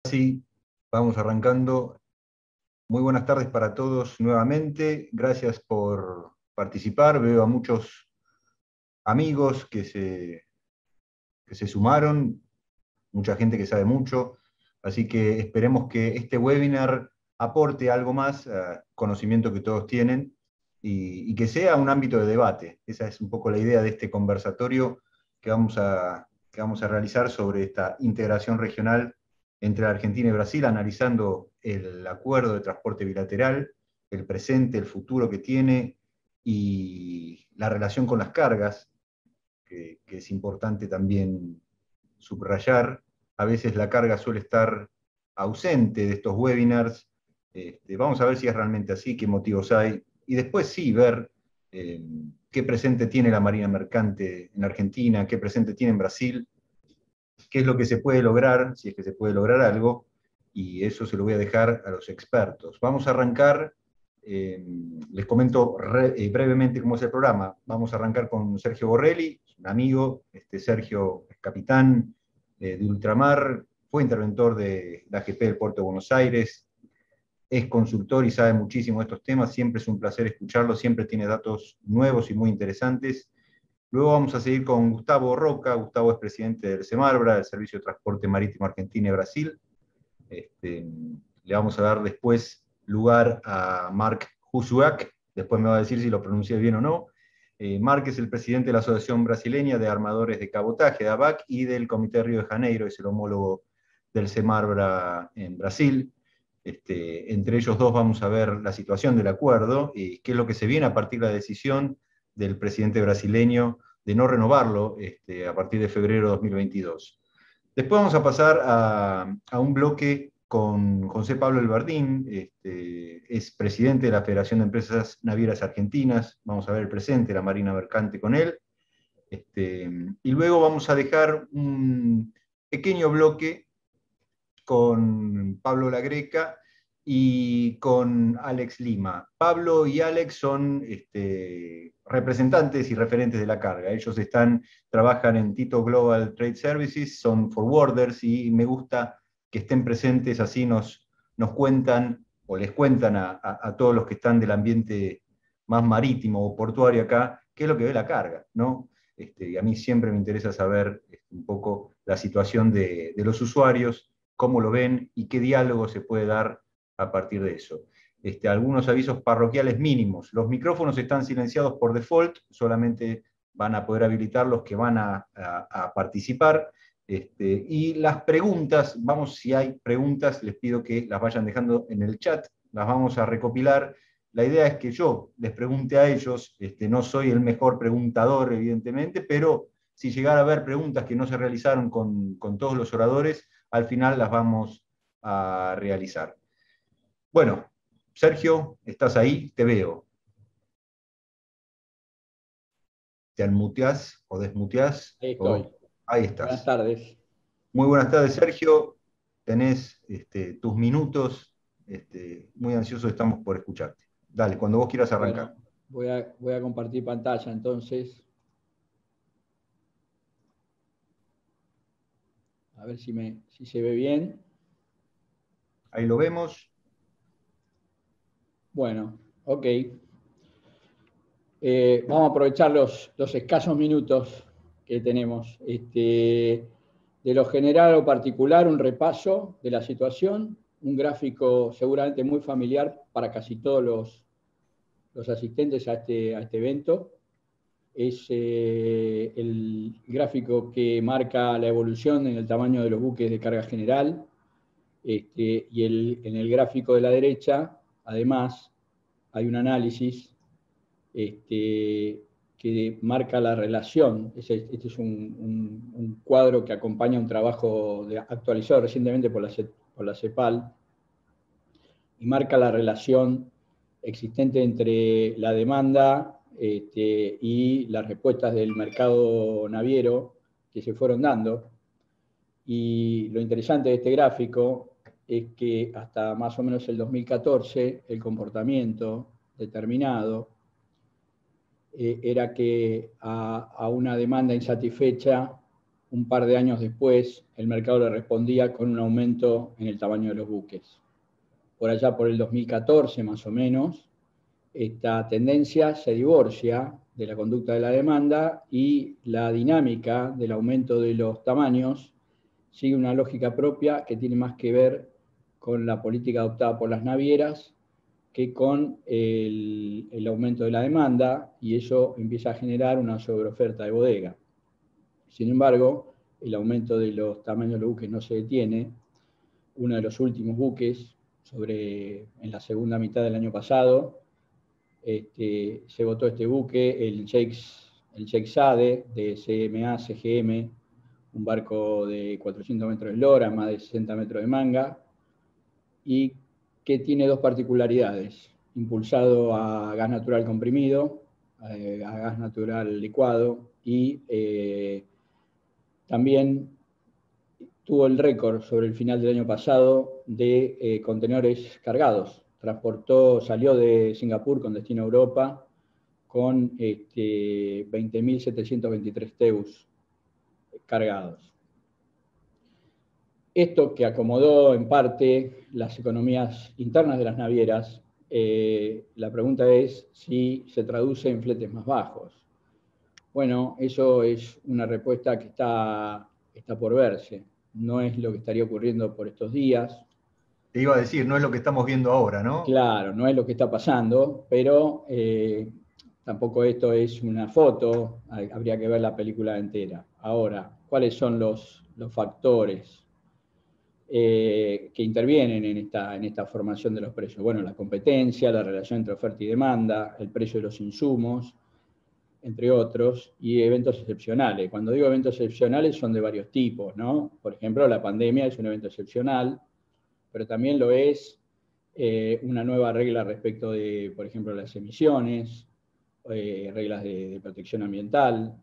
Sí, vamos arrancando. Muy buenas tardes para todos nuevamente. Gracias por participar. Veo a muchos amigos que se sumaron, mucha gente que sabe mucho. Así que esperemos que este webinar aporte algo más, conocimiento que todos tienen, y que sea un ámbito de debate. Esa es un poco la idea de este conversatorio que vamos a realizar sobre esta integración regional entre Argentina y Brasil, analizando el acuerdo de transporte bilateral, el presente, el futuro que tiene y la relación con las cargas, que es importante también subrayar. A veces la carga suele estar ausente de estos webinars. Vamos a ver si es realmente así, qué motivos hay, y después sí ver eh, qué presente tiene la Marina Mercante en Argentina, qué presente tiene en Brasil, qué es lo que se puede lograr, si es que se puede lograr algo, y eso se lo voy a dejar a los expertos. Vamos a arrancar, les comento brevemente cómo es el programa. Vamos a arrancar con Sergio Borrelli, un amigo. Sergio es capitán de ultramar, fue interventor de la AGP del Puerto de Buenos Aires, es consultor y sabe muchísimo de estos temas. Siempre es un placer escucharlo, siempre tiene datos nuevos y muy interesantes. Luego vamos a seguir con Gustavo Roca. Gustavo es presidente del SEMARBRA, del Servicio de Transporte Marítimo Argentina y Brasil. Le vamos a dar después lugar a Mark Husuak, después me va a decir si lo pronuncié bien o no. Mark es el presidente de la Asociación Brasileña de Armadores de Cabotaje, de ABAC, y del Comité Río de Janeiro, es el homólogo del SEMARBRA en Brasil. Entre ellos dos vamos a ver la situación del acuerdo y qué es lo que se viene a partir de la decisión del presidente brasileño de no renovarlo a partir de febrero de 2022. Después vamos a pasar a un bloque con José Pablo Elbardín. Es presidente de la Federación de Empresas Navieras Argentinas. Vamos a ver el presente, la Marina Mercante con él. Y luego vamos a dejar un pequeño bloque con Pablo La Greca y con Alex Lima. Pablo y Alex son representantes y referentes de la carga. Ellos trabajan en Tito Global Trade Services, son forwarders, y me gusta que estén presentes, así nos cuentan o les cuentan a todos los que están del ambiente más marítimo o portuario acá, qué es lo que ve la carga, ¿no? Y a mí siempre me interesa saber un poco la situación de los usuarios, cómo lo ven y qué diálogo se puede dar a partir de eso. Algunos avisos parroquiales mínimos. Los micrófonos están silenciados por default, solamente van a poder habilitar los que van a participar. Y las preguntas, si hay preguntas, les pido que las vayan dejando en el chat, las vamos a recopilar. La idea es que yo les pregunte a ellos. No soy el mejor preguntador, evidentemente, pero si llegara a haber preguntas que no se realizaron con todos los oradores, al final las vamos a realizar. Bueno, Sergio, ¿estás ahí? Te veo. ¿Te unmuteás o desmuteás? Ahí estoy. Ahí Buenas estás. tardes. Muy buenas tardes, Sergio. Tenés tus minutos. Muy ansiosos estamos por escucharte. Dale, cuando vos quieras arrancar. Bueno, voy a compartir pantalla entonces. A ver si se ve bien. Ahí lo vemos. Bueno, ok. Vamos a aprovechar los escasos minutos que tenemos. De lo general o particular, un repaso de la situación, un gráfico seguramente muy familiar para casi todos los asistentes a este evento. Es el gráfico que marca la evolución en el tamaño de los buques de carga general, y en el gráfico de la derecha, además, hay un análisis que marca la relación. Este es un cuadro que acompaña un trabajo actualizado recientemente por la CEPAL, y marca la relación existente entre la demanda y las respuestas del mercado naviero que se fueron dando. Y lo interesante de este gráfico es que hasta más o menos el 2014 el comportamiento determinado era que a una demanda insatisfecha un par de años después, el mercado le respondía con un aumento en el tamaño de los buques. Por allá por el 2014 más o menos, esta tendencia se divorcia de la conducta de la demanda y la dinámica del aumento de los tamaños sigue una lógica propia que tiene más que ver con la política adoptada por las navieras que con el aumento de la demanda, y eso empieza a generar una sobreoferta de bodega. Sin embargo, el aumento de los tamaños de los buques no se detiene. Uno de los últimos buques, en la segunda mitad del año pasado, se votó este buque, el Sheikh Zayed de CMA CGM, un barco de 400 metros de eslora, más de 60 metros de manga, y que tiene dos particularidades: impulsado a gas natural comprimido, a gas natural licuado, y también tuvo el récord sobre el final del año pasado de contenedores cargados. Salió de Singapur con destino a Europa con 20.723 TEUs cargados. Esto que acomodó en parte las economías internas de las navieras, la pregunta es si se traduce en fletes más bajos. Bueno, eso es una respuesta que está por verse. No es lo que estaría ocurriendo por estos días. Te iba a decir, no es lo que estamos viendo ahora, ¿no? Claro, no es lo que está pasando, pero tampoco esto es una foto, habría que ver la película entera. Ahora, ¿cuáles son los factores que intervienen en esta formación de los precios? Bueno, la competencia, la relación entre oferta y demanda, el precio de los insumos, entre otros, y eventos excepcionales. Cuando digo eventos excepcionales son de varios tipos, ¿no? Por ejemplo, la pandemia es un evento excepcional, pero también lo es una nueva regla respecto de, por ejemplo, las emisiones, reglas de protección ambiental,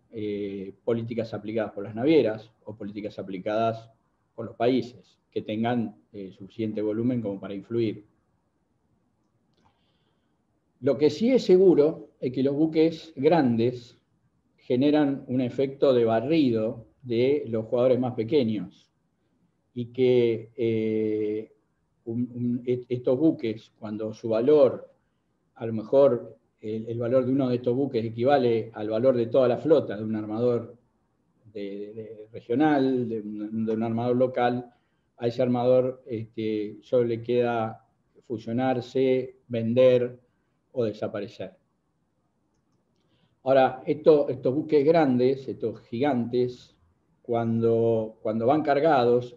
políticas aplicadas por las navieras o políticas aplicadas por los países que tengan suficiente volumen como para influir. Lo que sí es seguro es que los buques grandes generan un efecto de barrido de los jugadores más pequeños, y que estos buques, cuando su valor, a lo mejor el valor de uno de estos buques equivale al valor de toda la flota de un armador regional, de un armador local, a ese armador solo le queda fusionarse, vender o desaparecer. Ahora, estos buques grandes, estos gigantes, cuando van cargados,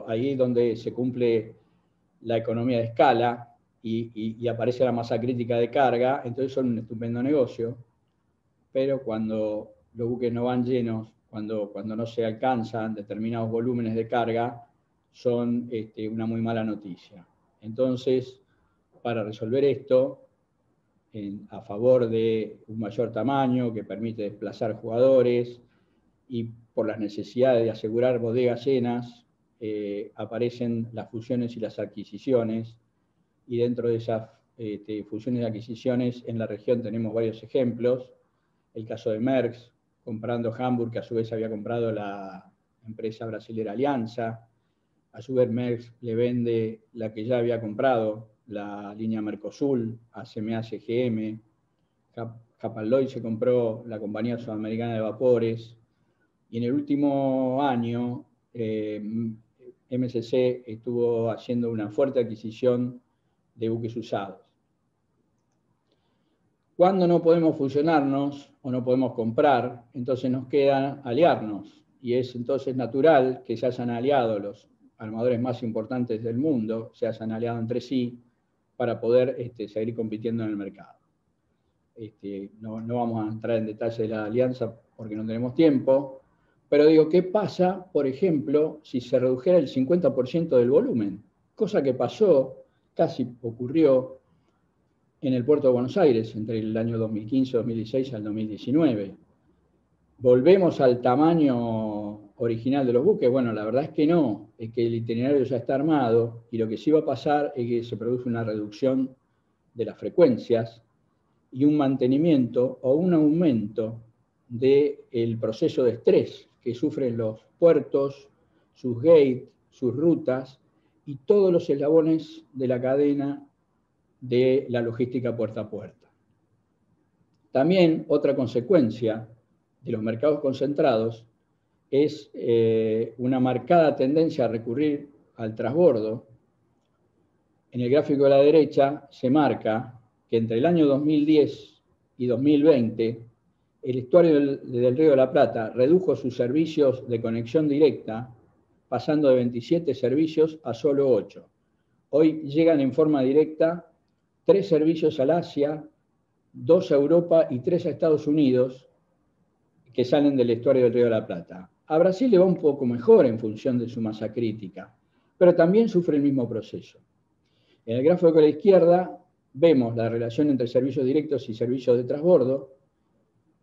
ahí es donde se cumple la economía de escala y aparece la masa crítica de carga, entonces son un estupendo negocio, pero cuando los buques no van llenos, cuando no se alcanzan determinados volúmenes de carga, son una muy mala noticia. Entonces, para resolver esto, a favor de un mayor tamaño que permite desplazar jugadores y por las necesidades de asegurar bodegas llenas, aparecen las fusiones y las adquisiciones, y dentro de esas fusiones y adquisiciones en la región tenemos varios ejemplos. El caso de Maersk comprando Hamburg, que a su vez había comprado la empresa brasilera Alianza. A su vez Maersk le vende la que ya había comprado, la línea Mercosul, a CMA CGM. Hapag-Lloyd se compró la compañía sudamericana de vapores, y en el último año MSC estuvo haciendo una fuerte adquisición de buques usados. Cuando no podemos fusionarnos o no podemos comprar, entonces nos queda aliarnos, y es entonces natural que se hayan aliado los armadores más importantes del mundo, se hayan aliado entre sí para poder seguir compitiendo en el mercado. No vamos a entrar en detalles de la alianza porque no tenemos tiempo, pero digo, ¿qué pasa, por ejemplo, si se redujera el 50% del volumen? Cosa que pasó, casi ocurrió en el puerto de Buenos Aires entre el año 2015, 2016 al 2019. ¿Volvemos al tamaño original de los buques? Bueno, la verdad es que no, es que el itinerario ya está armado, y lo que sí va a pasar es que se produce una reducción de las frecuencias y un mantenimiento o un aumento del proceso de estrés que sufren los puertos, sus gates, sus rutas y todos los eslabones de la cadena de la logística puerta a puerta. También otra consecuencia de los mercados concentrados es una marcada tendencia a recurrir al transbordo. En el gráfico de la derecha se marca que entre el año 2010 y 2020 el estuario del Río de la Plata redujo sus servicios de conexión directa, pasando de 27 servicios a solo 8. Hoy llegan en forma directa 3 servicios al Asia, 2 a Europa y 3 a Estados Unidos, que salen del estuario del Río de la Plata. A Brasil le va un poco mejor en función de su masa crítica, pero también sufre el mismo proceso. En el gráfico de la izquierda vemos la relación entre servicios directos y servicios de transbordo.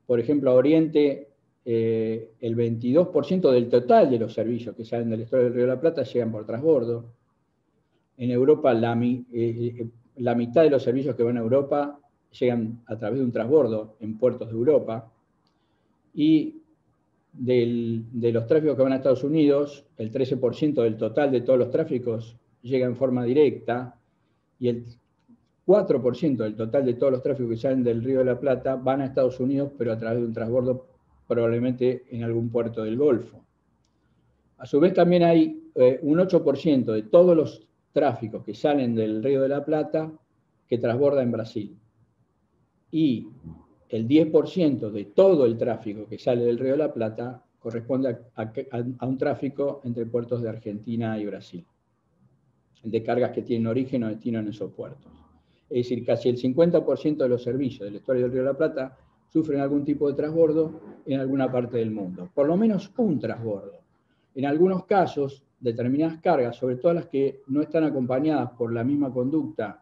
Por ejemplo, a Oriente, el 22% del total de los servicios que salen del estuario del Río de la Plata llegan por transbordo. En Europa, la mitad de los servicios que van a Europa llegan a través de un transbordo en puertos de Europa. Y de los tráficos que van a Estados Unidos, el 13% del total de todos los tráficos llega en forma directa, y el 4% del total de todos los tráficos que salen del Río de la Plata van a Estados Unidos, pero a través de un transbordo probablemente en algún puerto del Golfo. A su vez también hay un 8% de todos los tráficos que salen del Río de la Plata que transborda en Brasil. Y el 10% de todo el tráfico que sale del Río de la Plata corresponde a un tráfico entre puertos de Argentina y Brasil, de cargas que tienen origen o destino en esos puertos. Es decir, casi el 50% de los servicios del estuario del Río de la Plata sufren algún tipo de transbordo en alguna parte del mundo, por lo menos un transbordo. En algunos casos, determinadas cargas, sobre todo las que no están acompañadas por la misma conducta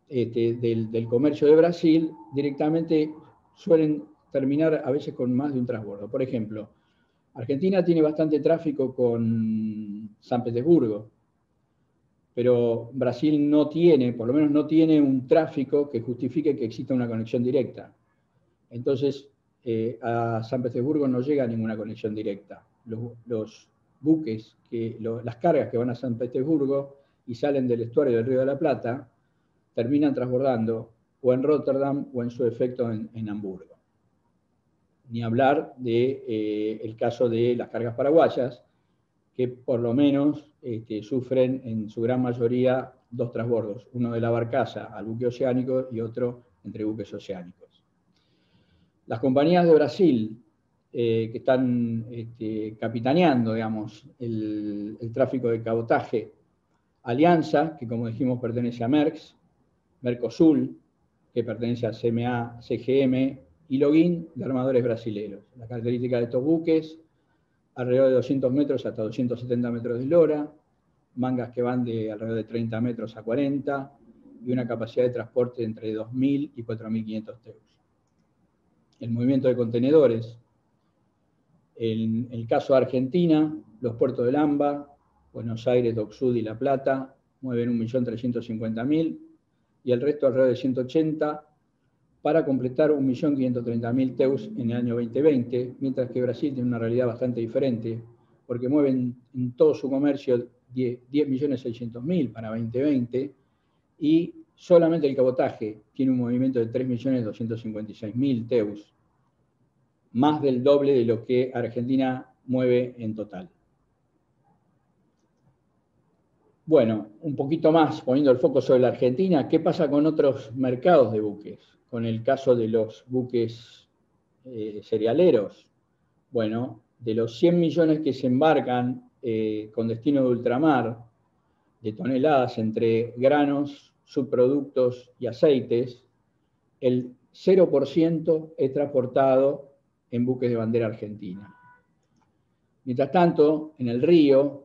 del comercio de Brasil, directamente suelen terminar a veces con más de un transbordo. Por ejemplo, Argentina tiene bastante tráfico con San Petersburgo, pero Brasil no tiene, por lo menos no tiene un tráfico que justifique que exista una conexión directa. Entonces, a San Petersburgo no llega ninguna conexión directa. Los buques, las cargas que van a San Petersburgo y salen del estuario del Río de la Plata, terminan transbordando o en Rotterdam o en su efecto en Hamburgo. Ni hablar del caso de las cargas paraguayas, que por lo menos sufren en su gran mayoría 2 transbordos, uno de la barcaza al buque oceánico y otro entre buques oceánicos. Las compañías de Brasil que están capitaneando, digamos, el tráfico de cabotaje, Alianza, que como dijimos pertenece a Maersk, Mercosul, que pertenece a CMA, CGM, y Login, de armadores brasileños. La característica de estos buques, alrededor de 200 metros hasta 270 metros de eslora, mangas que van de alrededor de 30 metros a 40, y una capacidad de transporte entre 2.000 y 4.500 TEUs. El movimiento de contenedores. En el caso de Argentina, los puertos de AMBA, Buenos Aires, Dock Sud y La Plata, mueven 1.350.000, y el resto alrededor de 180, para completar 1.530.000 TEUs en el año 2020, mientras que Brasil tiene una realidad bastante diferente, porque mueven en todo su comercio 10.600.000 para 2020, y solamente el cabotaje tiene un movimiento de 3.256.000 TEUs, más del doble de lo que Argentina mueve en total. Bueno, un poquito más, poniendo el foco sobre la Argentina, ¿qué pasa con otros mercados de buques? Con el caso de los buques cerealeros. Bueno, de los 100 millones que se embarcan con destino de ultramar, de toneladas entre granos, subproductos y aceites, el 0% es transportado en buques de bandera argentina. Mientras tanto, en el río,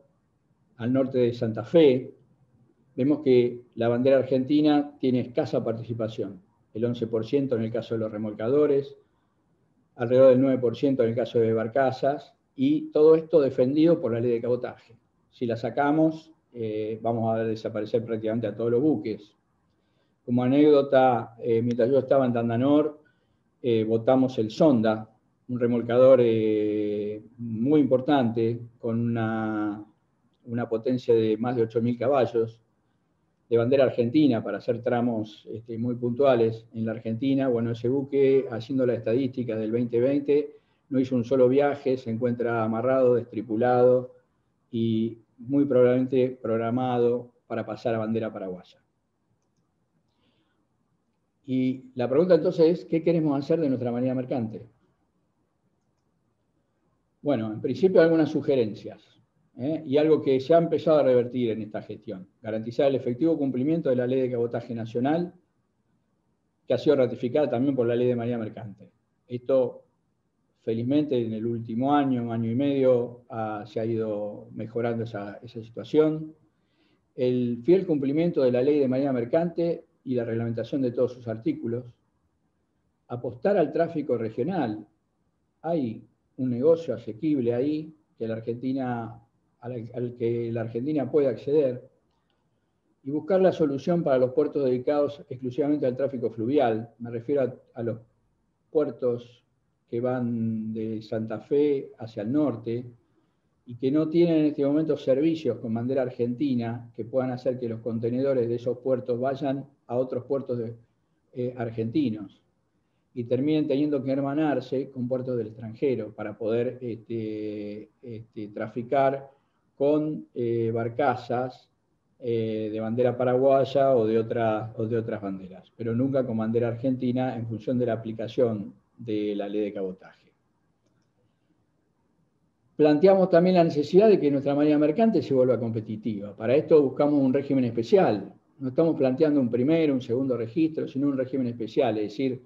al norte de Santa Fe, vemos que la bandera argentina tiene escasa participación, el 11% en el caso de los remolcadores, alrededor del 9% en el caso de barcazas, y todo esto defendido por la ley de cabotaje. Si la sacamos, vamos a ver desaparecer prácticamente a todos los buques. Como anécdota, mientras yo estaba en Tandanor, votamos el Sonda, un remolcador muy importante, con una potencia de más de 8.000 caballos, de bandera argentina para hacer tramos muy puntuales en la Argentina. Bueno, ese buque, haciendo la estadística del 2020, no hizo un solo viaje, se encuentra amarrado, destripulado y muy probablemente programado para pasar a bandera paraguaya. Y la pregunta entonces es, ¿qué queremos hacer de nuestra marina mercante? Bueno, en principio algunas sugerencias, y algo que se ha empezado a revertir en esta gestión: garantizar el efectivo cumplimiento de la Ley de Cabotaje Nacional, que ha sido ratificada también por la Ley de Marina Mercante. Esto, felizmente, en el último año y medio, se ha ido mejorando esa situación. El fiel cumplimiento de la Ley de Marina Mercante y la reglamentación de todos sus artículos. Apostar al tráfico regional. Hay un negocio asequible ahí que al que la Argentina puede acceder, y buscar la solución para los puertos dedicados exclusivamente al tráfico fluvial. Me refiero a los puertos que van de Santa Fe hacia el norte y que no tienen en este momento servicios con bandera argentina que puedan hacer que los contenedores de esos puertos vayan a otros puertos argentinos y terminen teniendo que hermanarse con puertos del extranjero para poder traficar con barcazas de bandera paraguaya o de otras banderas, pero nunca con bandera argentina, en función de la aplicación de la ley de cabotaje. Planteamos también la necesidad de que nuestra marina mercante se vuelva competitiva. Para esto buscamos un régimen especial. No estamos planteando un primero, un segundo registro, sino un régimen especial, es decir,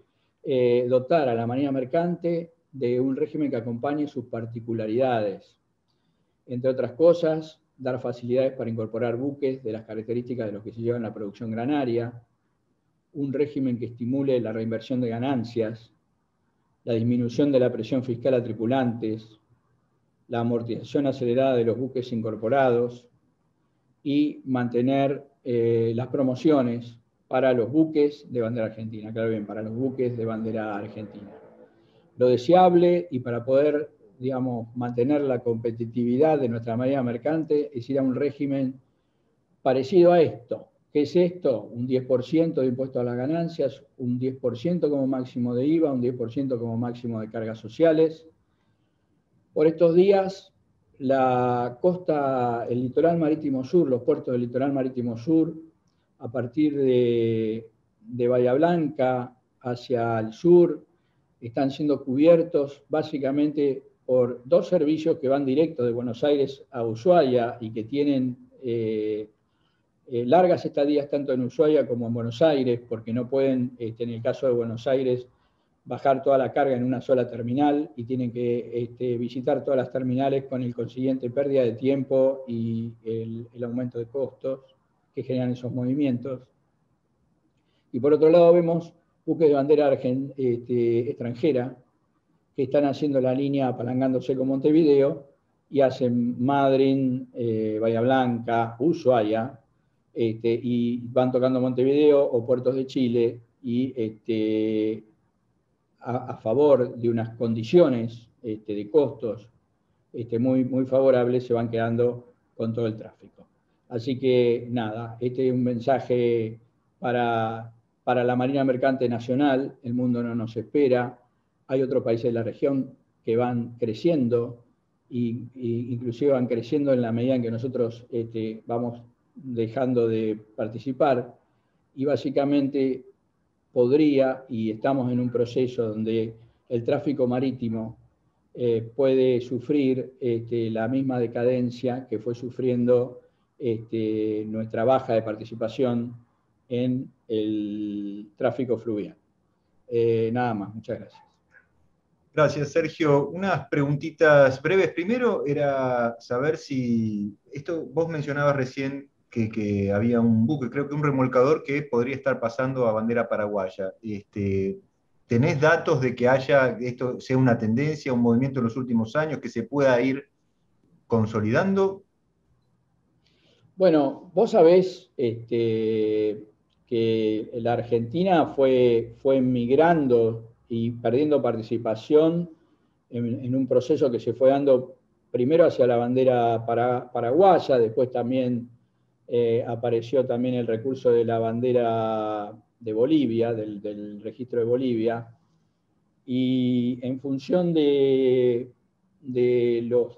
dotar a la marina mercante de un régimen que acompañe sus particularidades. Entre otras cosas, dar facilidades para incorporar buques de las características de los que se llevan la producción granaria, un régimen que estimule la reinversión de ganancias, la disminución de la presión fiscal a tripulantes, la amortización acelerada de los buques incorporados y mantener las promociones para los buques de bandera argentina, claro bien, para los buques de bandera argentina. Lo deseable, y para poder, digamos, mantener la competitividad de nuestra marina mercante, es ir a un régimen parecido a esto. ¿Qué es esto? Un 10% de impuesto a las ganancias, un 10% como máximo de IVA, un 10% como máximo de cargas sociales. Por estos días, la costa, el litoral marítimo sur, los puertos del litoral marítimo sur, a partir de Bahía Blanca hacia el sur, están siendo cubiertos básicamente por dos servicios que van directos de Buenos Aires a Ushuaia y que tienen largas estadías tanto en Ushuaia como en Buenos Aires, porque no pueden, en el caso de Buenos Aires, bajar toda la carga en una sola terminal y tienen que visitar todas las terminales, con el consiguiente pérdida de tiempo y el aumento de costos que generan esos movimientos. Y por otro lado vemos buques de bandera extranjera que están haciendo la línea apalangándose con Montevideo y hacen Madryn, Bahía Blanca, Ushuaia, y van tocando Montevideo o puertos de Chile y a favor de unas condiciones de costos muy favorables, se van quedando con todo el tráfico. Así que nada, este es un mensaje para la Marina Mercante Nacional. El mundo no nos espera. Hay otros países de la región que van creciendo, y inclusive van creciendo en la medida en que nosotros vamos dejando de participar, y básicamente podría, y estamos en un proceso donde el tráfico marítimo puede sufrir la misma decadencia que fue sufriendo nuestra baja de participación en el tráfico fluvial. Nada más, muchas gracias. Gracias, Sergio. Unas preguntitas breves. Primero era saber si, vos mencionabas recién que había un buque, creo que un remolcador, que podría estar pasando a bandera paraguaya. ¿Tenés datos de que esto sea una tendencia, un movimiento en los últimos años, que se pueda ir consolidando? Bueno, vos sabés que la Argentina fue migrando y perdiendo participación en un proceso que se fue dando primero hacia la bandera paraguaya, después también apareció también el recurso de la bandera de Bolivia, del registro de Bolivia, y en función de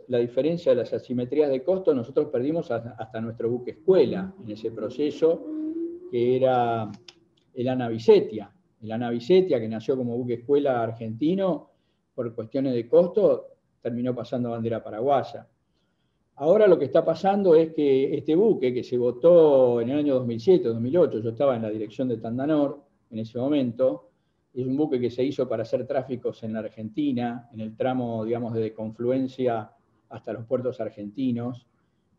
la diferencia de las asimetrías de costo, nosotros perdimos hasta nuestro buque escuela en ese proceso, que era el Ana Vicetia. El Ana Vicetia, que nació como buque escuela argentino, por cuestiones de costo, terminó pasando a bandera paraguaya. Ahora lo que está pasando es que este buque, que se votó en el año 2007, 2008, yo estaba en la dirección de Tandanor en ese momento, es un buque que se hizo para hacer tráficos en la Argentina, en el tramo, digamos, de confluencia hasta los puertos argentinos.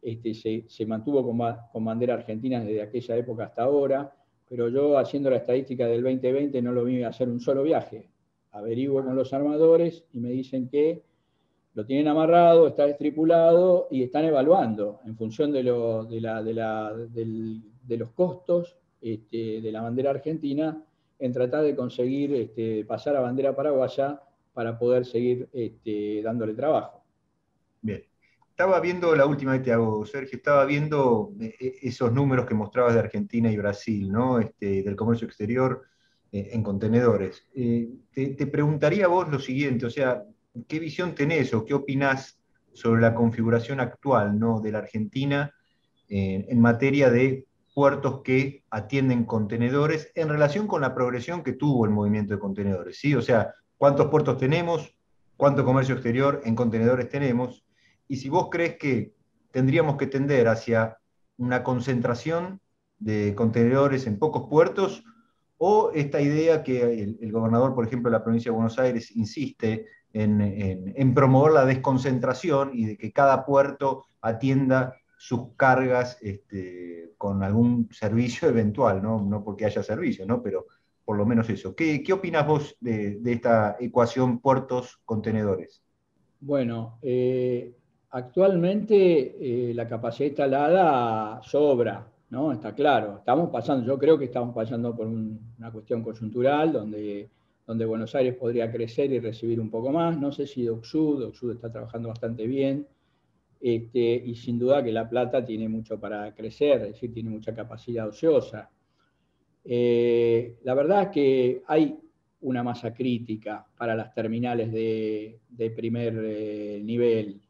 Se mantuvo con bandera argentina desde aquella época hasta ahora, pero yo, haciendo la estadística del 2020, no lo vi hacer un solo viaje. Averiguo con los armadores y me dicen que lo tienen amarrado, está destripulado y están evaluando en función de los costos de la bandera argentina, en tratar de conseguir pasar a bandera paraguaya para poder seguir dándole trabajo. Bien. Estaba viendo, la última vez te hago, Sergio, estaba viendo esos números que mostrabas de Argentina y Brasil, ¿no? Del comercio exterior en contenedores. Te preguntaría a vos lo siguiente, o sea, ¿qué visión tenés o qué opinás sobre la configuración actual, ¿no?, de la Argentina en materia de puertos que atienden contenedores en relación con la progresión que tuvo el movimiento de contenedores, ¿sí? O sea, ¿cuántos puertos tenemos? ¿Cuánto comercio exterior en contenedores tenemos? Y si vos crees que tendríamos que tender hacia una concentración de contenedores en pocos puertos, o esta idea que el gobernador, por ejemplo, de la provincia de Buenos Aires insiste en promover la desconcentración y de que cada puerto atienda sus cargas con algún servicio eventual, ¿no? No porque haya servicio, ¿no? Pero por lo menos eso. ¿Qué opinas vos de esta ecuación puertos-contenedores? Bueno, actualmente la capacidad instalada sobra, ¿no? Está claro. Yo creo que estamos pasando por una cuestión coyuntural donde Buenos Aires podría crecer y recibir un poco más. No sé si Docsud está trabajando bastante bien, y sin duda que La Plata tiene mucho para crecer, es decir, tiene mucha capacidad ociosa. La verdad es que hay una masa crítica para las terminales de primer nivel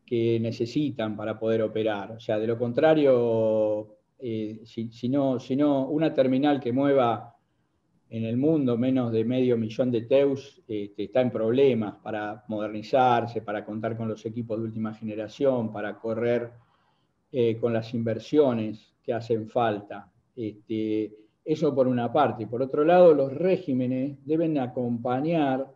que necesitan para poder operar. O sea, de lo contrario, si no, una terminal que mueva en el mundo menos de 500.000 de TEUs está en problemas para modernizarse, para contar con los equipos de última generación, para correr con las inversiones que hacen falta. Eso por una parte. Y por otro lado, los regímenes deben acompañar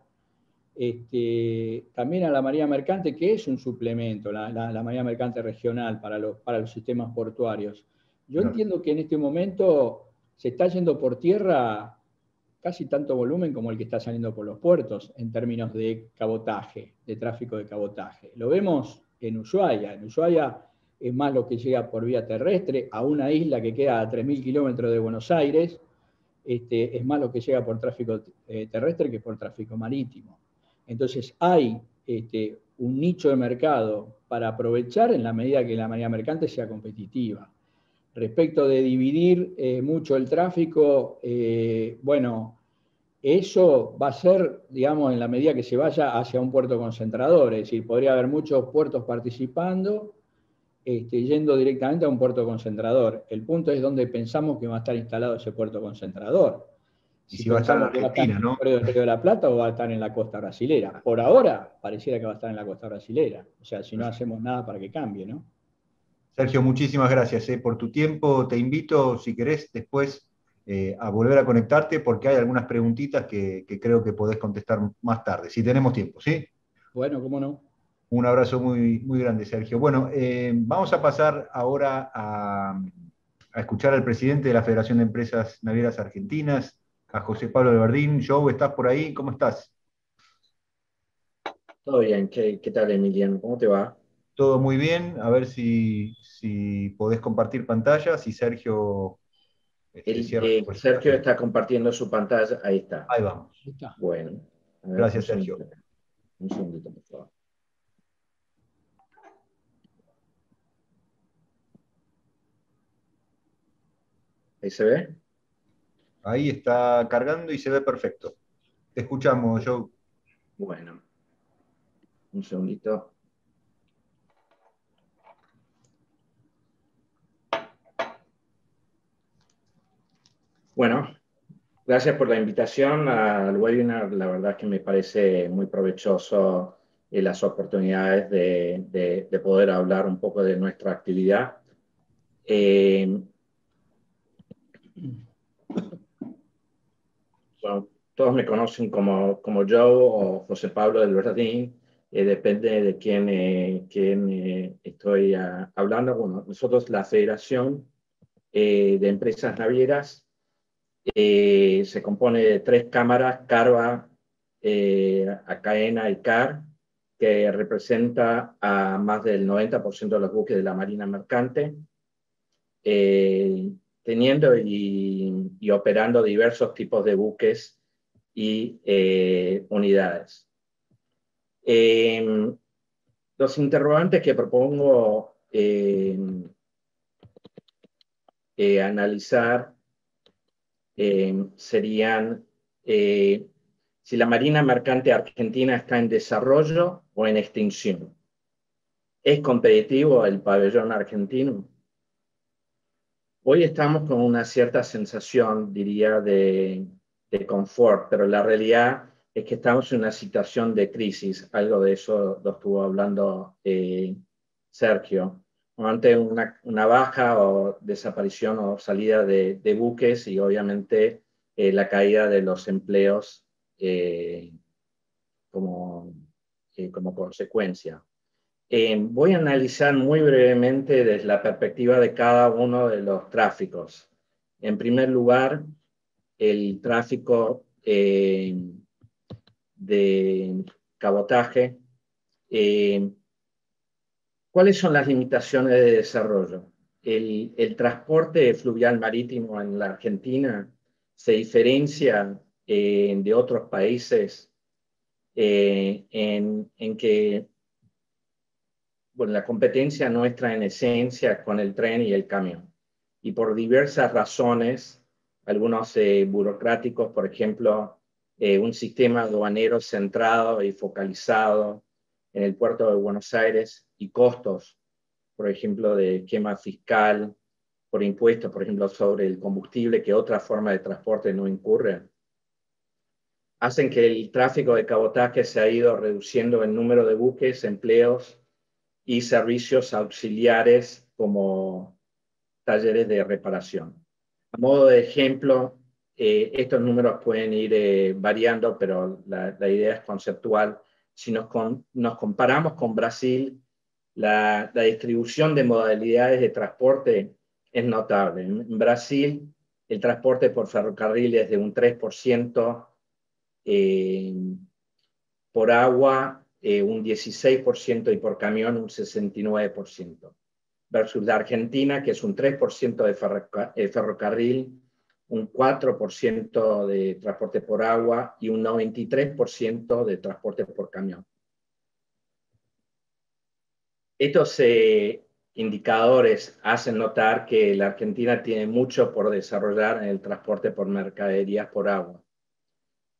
también a la Marina Mercante, que es un suplemento, la Marina Mercante regional para los sistemas portuarios. Yo entiendo que en este momento se está yendo por tierra casi tanto volumen como el que está saliendo por los puertos en términos de cabotaje, de tráfico de cabotaje. Lo vemos en Ushuaia. En Ushuaia es más lo que llega por vía terrestre a una isla que queda a 3.000 kilómetros de Buenos Aires, es más lo que llega por tráfico terrestre que por tráfico marítimo. Entonces hay un nicho de mercado para aprovechar en la medida que la marina mercante sea competitiva. Respecto de dividir mucho el tráfico, bueno, eso va a ser, digamos, en la medida que se vaya hacia un puerto concentrador, es decir, podría haber muchos puertos participando, yendo directamente a un puerto concentrador. El punto es dónde pensamos que va a estar instalado ese puerto concentrador. Si va a estar en Pensamos que va a estar en Argentina, ¿no? el Río de la Plata o va a estar en la costa brasilera. Por ahora, pareciera que va a estar en la costa brasilera. O sea, si no hacemos nada para que cambie, ¿no? Sergio, muchísimas gracias por tu tiempo. Te invito, si querés, después a volver a conectarte porque hay algunas preguntitas que creo que podés contestar más tarde, si tenemos tiempo, ¿sí? Bueno, cómo no. Un abrazo muy, muy grande, Sergio. Bueno, vamos a pasar ahora a escuchar al presidente de la Federación de Empresas Navieras Argentinas, a José Pablo Alberdín. Joe, ¿estás por ahí? ¿Cómo estás? Todo bien, ¿qué tal, Emiliano? ¿Cómo te va? Todo muy bien. A ver si podés compartir pantalla, si Sergio cierra su Sergio presentación. está compartiendo su pantalla, ahí está. Ahí vamos. Ahí está. Bueno, a ver, un Gracias, Sergio. segundo. Un segundito, por favor. ¿Ahí se ve? Ahí está cargando y se ve perfecto. Te escuchamos, Joe. Bueno, un segundito. Bueno, gracias por la invitación al webinar. La verdad que me parece muy provechoso las oportunidades de poder hablar un poco de nuestra actividad. Bueno, todos me conocen como Joe o José Pablo del Verdín. Depende de quién estoy hablando. Bueno, nosotros, la Federación de Empresas Navieras, se compone de 3 cámaras, CARVA, ACAENA y CAR, que representa a más del 90% de los buques de la Marina Mercante, teniendo y operando diversos tipos de buques y unidades. Los interrogantes que propongo analizar serían si la Marina Mercante Argentina está en desarrollo o en extinción. ¿Es competitivo el pabellón argentino? Hoy estamos con una cierta sensación, diría, de confort, pero la realidad es que estamos en una situación de crisis. Algo de eso lo estuvo hablando Sergio. Ante una baja o desaparición o salida de buques y obviamente la caída de los empleos como consecuencia. Voy a analizar muy brevemente desde la perspectiva de cada uno de los tráficos. En primer lugar, el tráfico de cabotaje. ¿Cuáles son las limitaciones de desarrollo? El transporte fluvial marítimo en la Argentina se diferencia de otros países en que bueno, la competencia nuestra en esencia con el tren y el camión. Y por diversas razones, algunos burocráticos, por ejemplo, un sistema aduanero centrado y focalizado en el puerto de Buenos Aires y costos, por ejemplo, de quema fiscal, por impuestos, por ejemplo, sobre el combustible, que otra forma de transporte no incurre, hacen que el tráfico de cabotaje se ha ido reduciendo el número de buques, empleos y servicios auxiliares como talleres de reparación. A modo de ejemplo, estos números pueden ir variando, pero la idea es conceptual. Si nos comparamos con Brasil, la distribución de modalidades de transporte es notable. En Brasil, el transporte por ferrocarril es de un 3%, por agua un 16% y por camión un 69%. Versus la Argentina, que es un 3% de ferrocarril, un 4% de transporte por agua y un 93% de transporte por camión. Estos indicadores hacen notar que la Argentina tiene mucho por desarrollar en el transporte por mercaderías por agua.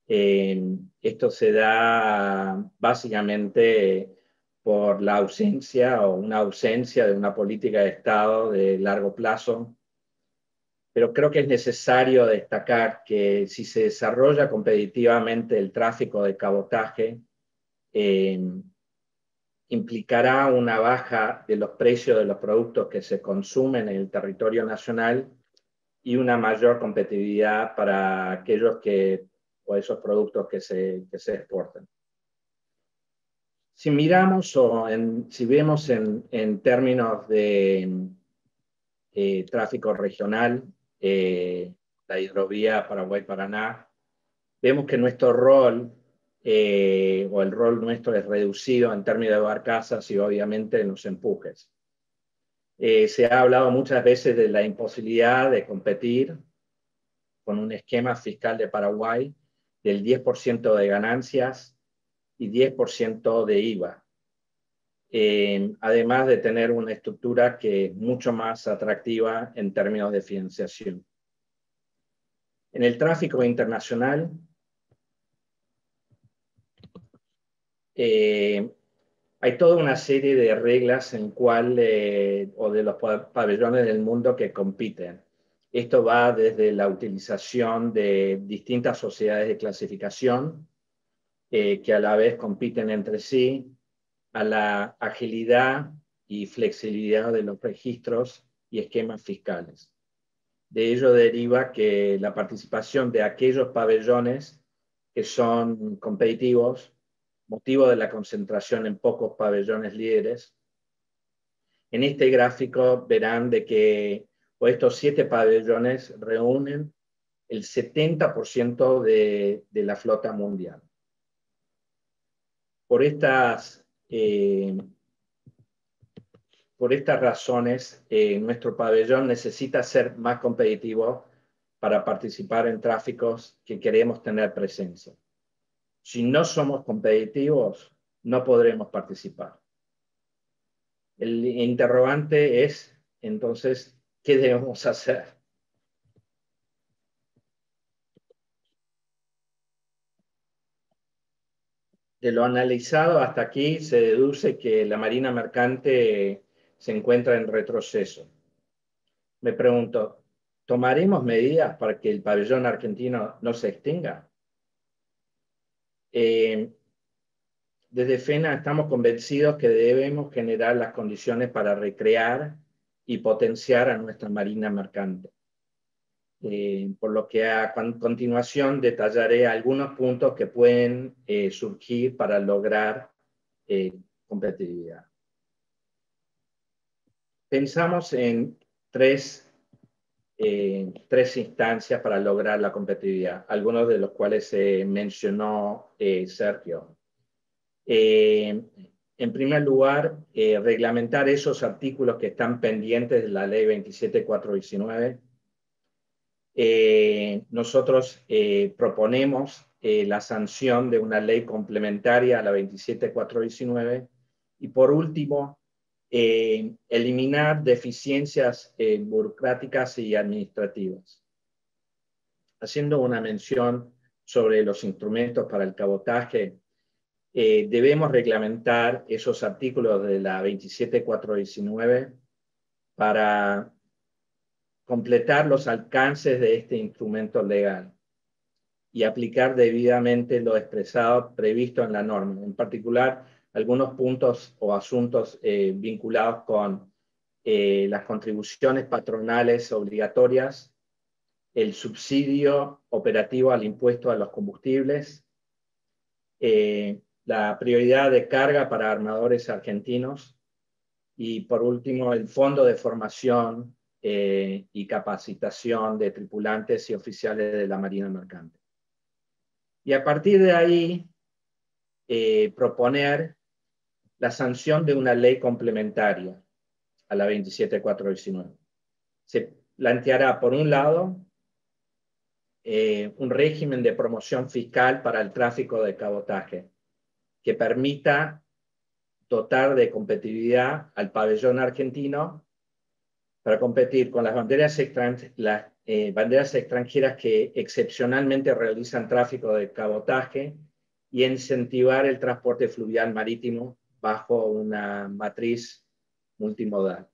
Esto se da básicamente por la ausencia o una ausencia de una política de Estado de largo plazo. Pero creo que es necesario destacar que si se desarrolla competitivamente el tráfico de cabotaje, implicará una baja de los precios de los productos que se consumen en el territorio nacional y una mayor competitividad para aquellos o esos productos que se exportan. Si miramos si vemos en términos de tráfico regional, la hidrovía Paraguay-Paraná, vemos que nuestro rol o el rol nuestro es reducido en términos de barcazas y obviamente en los empujes. Se ha hablado muchas veces de la imposibilidad de competir con un esquema fiscal de Paraguay del 10% de ganancias y 10% de IVA. Además de tener una estructura que es mucho más atractiva en términos de financiación. En el tráfico internacional, hay toda una serie de reglas en cual, o de los pabellones del mundo que compiten. Esto va desde la utilización de distintas sociedades de clasificación, que a la vez compiten entre sí, a la agilidad y flexibilidad de los registros y esquemas fiscales. De ello deriva que la participación de aquellos pabellones que son competitivos, motivo de la concentración en pocos pabellones líderes. En este gráfico verán de que estos 7 pabellones reúnen el 70% de la flota mundial. Por estas razones, nuestro pabellón necesita ser más competitivo para participar en tráficos que queremos tener presencia. Si no somos competitivos, no podremos participar. El interrogante es, entonces, ¿qué debemos hacer? De lo analizado hasta aquí se deduce que la marina mercante se encuentra en retroceso. Me pregunto, ¿tomaremos medidas para que el pabellón argentino no se extinga? Desde FENA estamos convencidos que debemos generar las condiciones para recrear y potenciar a nuestra marina mercante. Por lo que a continuación detallaré algunos puntos que pueden surgir para lograr competitividad. Pensamos en tres instancias para lograr la competitividad, algunos de los cuales mencionó Sergio. En primer lugar, reglamentar esos artículos que están pendientes de la ley 27419. Nosotros proponemos la sanción de una ley complementaria a la 27419 y por último, eliminar deficiencias burocráticas y administrativas. Haciendo una mención sobre los instrumentos para el cabotaje, debemos reglamentar esos artículos de la 27419 para completar los alcances de este instrumento legal y aplicar debidamente lo expresado previsto en la norma, en particular algunos puntos o asuntos vinculados con las contribuciones patronales obligatorias, el subsidio operativo al impuesto a los combustibles, la prioridad de carga para armadores argentinos y por último el fondo de formación y capacitación de tripulantes y oficiales de la Marina Mercante. Y a partir de ahí, proponer la sanción de una ley complementaria a la 27419. Se planteará, por un lado, un régimen de promoción fiscal para el tráfico de cabotaje que permita dotar de competitividad al pabellón argentino para competir con las banderas extranjeras que excepcionalmente realizan tráfico de cabotaje y incentivar el transporte fluvial marítimo bajo una matriz multimodal.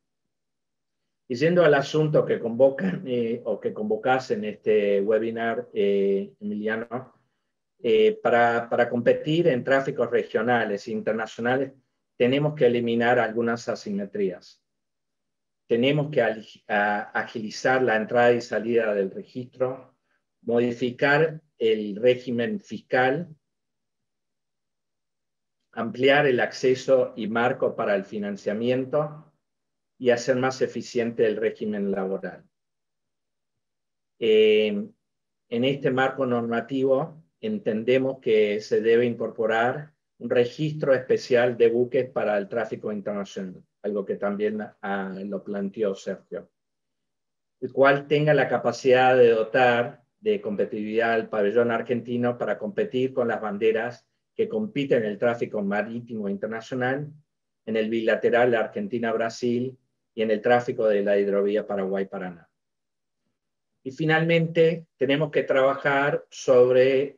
Y yendo al asunto que convocan o que convocas en este webinar, Emiliano, para competir en tráficos regionales e internacionales tenemos que eliminar algunas asimetrías. Tenemos que agilizar la entrada y salida del registro, modificar el régimen fiscal, ampliar el acceso y marco para el financiamiento y hacer más eficiente el régimen laboral. En este marco normativo entendemos que se debe incorporar un registro especial de buques para el tráfico internacional, algo que también lo planteó Sergio, el cual tenga la capacidad de dotar de competitividad al pabellón argentino para competir con las banderas que compite en el tráfico marítimo internacional, en el bilateral Argentina-Brasil y en el tráfico de la hidrovía Paraguay-Paraná. Y finalmente, tenemos que trabajar sobre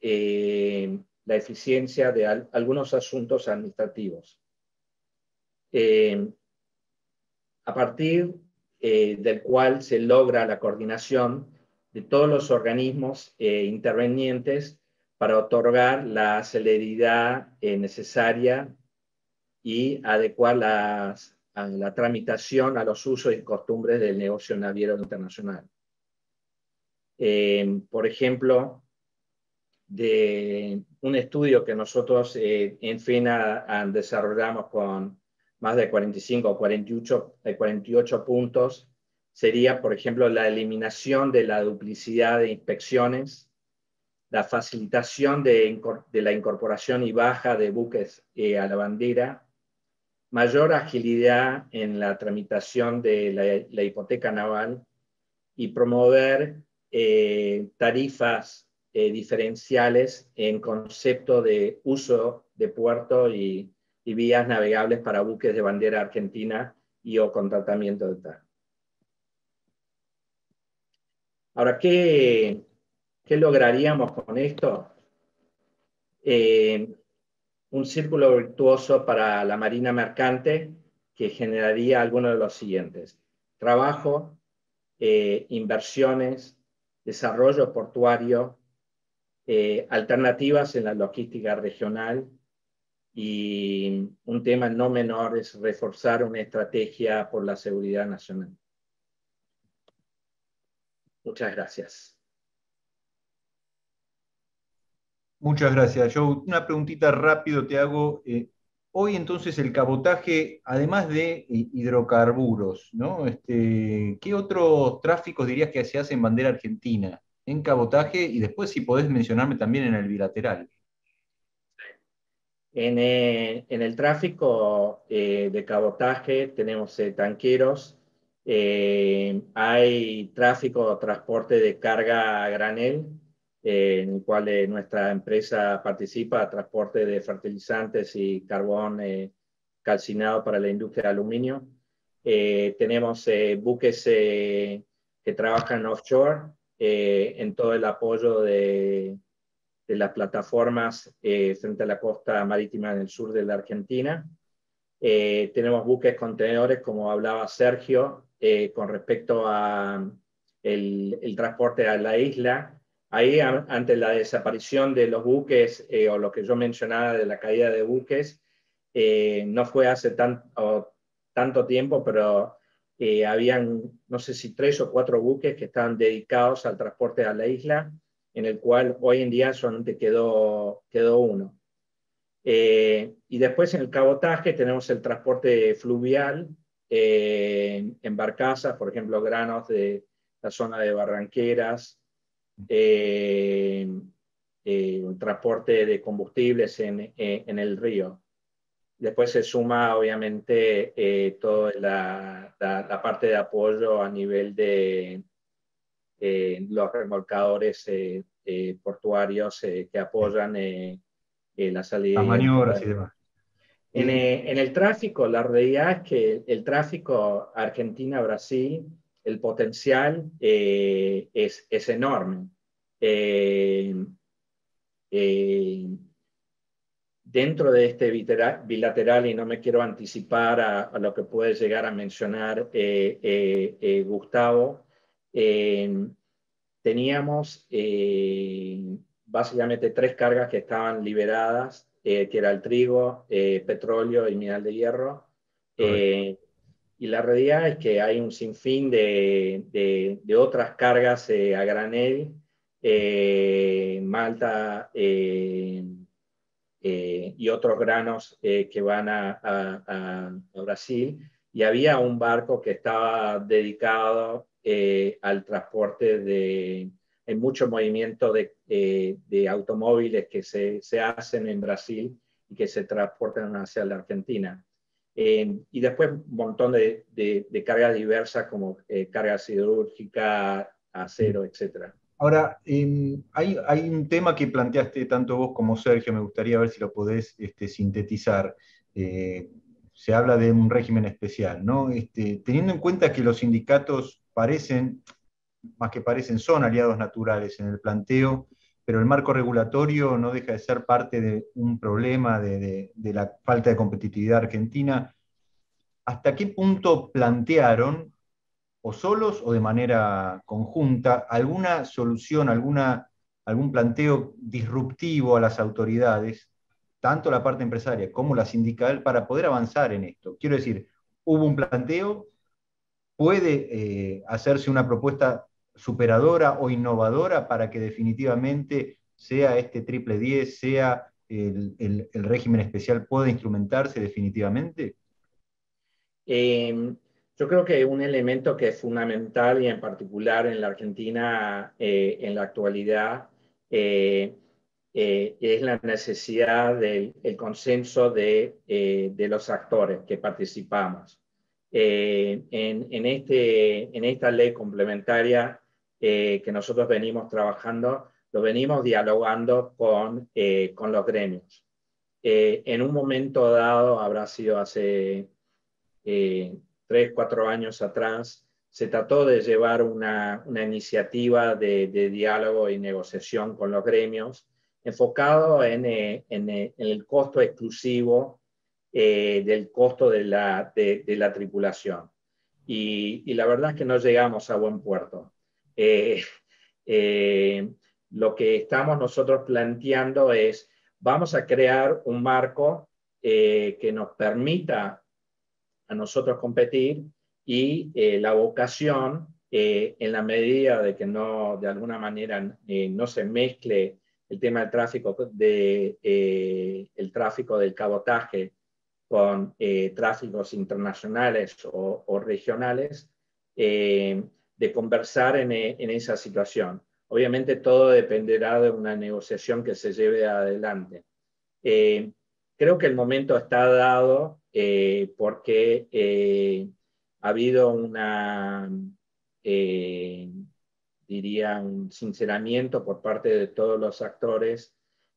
la eficiencia de algunos asuntos administrativos. A partir del cual se logra la coordinación de todos los organismos intervenientes para otorgar la celeridad necesaria y adecuar a la tramitación a los usos y costumbres del negocio naviero internacional. Por ejemplo, de un estudio que nosotros en FENA desarrollamos con más de 45 o 48 puntos, sería, por ejemplo, la eliminación de la duplicidad de inspecciones, la facilitación de la incorporación y baja de buques a la bandera, mayor agilidad en la tramitación de la hipoteca naval y promover tarifas diferenciales en concepto de uso de puerto y vías navegables para buques de bandera argentina y o con tratamiento de TAC. Ahora, ¿qué lograríamos con esto? Un círculo virtuoso para la marina mercante que generaría algunos de los siguientes: trabajo, inversiones, desarrollo portuario, alternativas en la logística regional, y un tema no menor es reforzar una estrategia por la seguridad nacional. Muchas gracias. Muchas gracias, Joe. Una preguntita rápido te hago. Hoy entonces el cabotaje, además de hidrocarburos, ¿no? ¿Qué otros tráficos dirías que se hacen en bandera argentina en cabotaje? Y después si podés mencionarme también en el bilateral. En el tráfico de cabotaje tenemos tanqueros, hay tráfico, transporte de carga a granel, en el cual nuestra empresa participa, transporte de fertilizantes y carbón calcinado para la industria de aluminio. Tenemos buques que trabajan offshore en todo el apoyo de las plataformas frente a la costa marítima en el sur de la Argentina. Tenemos buques contenedores, como hablaba Sergio, con respecto a el transporte a la isla. Ahí, ante la desaparición de los buques, o lo que yo mencionaba de la caída de buques, no fue hace tanto tiempo, pero habían, no sé si 3 o 4 buques que estaban dedicados al transporte a la isla, en el cual hoy en día solamente quedó uno. Y después en el cabotaje tenemos el transporte fluvial, en barcazas, por ejemplo, granos de la zona de Barranqueras, transporte de combustibles en el río. Después se suma, obviamente, toda la parte de apoyo a nivel de los remolcadores portuarios que apoyan la salida Las y entrada. maniobras y demás. En el tráfico, la realidad es que el tráfico Argentina-Brasil, el potencial es enorme. Dentro de este bilateral, y no me quiero anticipar a lo que puede llegar a mencionar Gustavo, teníamos básicamente 3 cargas que estaban liberadas, que era el trigo, petróleo y mineral de hierro. Y la realidad es que hay un sinfín de otras cargas a granel, malta y otros granos que van a Brasil. Y había un barco que estaba dedicado al transporte hay mucho movimiento de automóviles que se hacen en Brasil y que se transportan hacia la Argentina. Y después un montón de cargas diversas como carga siderúrgica, acero, etc. Ahora, hay un tema que planteaste tanto vos como Sergio, me gustaría ver si lo podés sintetizar. Se habla de un régimen especial, ¿no? Teniendo en cuenta que los sindicatos parecen, más que parecen, son aliados naturales en el planteo, pero el marco regulatorio no deja de ser parte de un problema de la falta de competitividad argentina. ¿Hasta qué punto plantearon, o solos o de manera conjunta, alguna solución, algún planteo disruptivo a las autoridades, tanto la parte empresaria como la sindical, para poder avanzar en esto? Quiero decir, hubo un planteo, puede hacerse una propuesta superadora o innovadora para que definitivamente sea este triple 10, sea el régimen especial, pueda instrumentarse definitivamente. Yo creo que un elemento que es fundamental y en particular en la Argentina en la actualidad es la necesidad del el consenso de los actores que participamos. En esta ley complementaria que nosotros venimos trabajando, lo venimos dialogando con los gremios. En un momento dado, habrá sido hace 3, 4 años atrás, se trató de llevar una iniciativa de diálogo y negociación con los gremios, enfocado en el costo exclusivo del costo de la tripulación. Y la verdad es que no llegamos a buen puerto. Eh, eh, lo que estamos nosotros planteando es, vamos a crear un marco que nos permita a nosotros competir y la vocación, en la medida de que no, de alguna manera, no se mezcle el tema del tráfico, el tráfico del cabotaje con tráficos internacionales o regionales, de conversar en esa situación. Obviamente todo dependerá de una negociación que se lleve adelante. Creo que el momento está dado porque ha habido diría, un sinceramiento por parte de todos los actores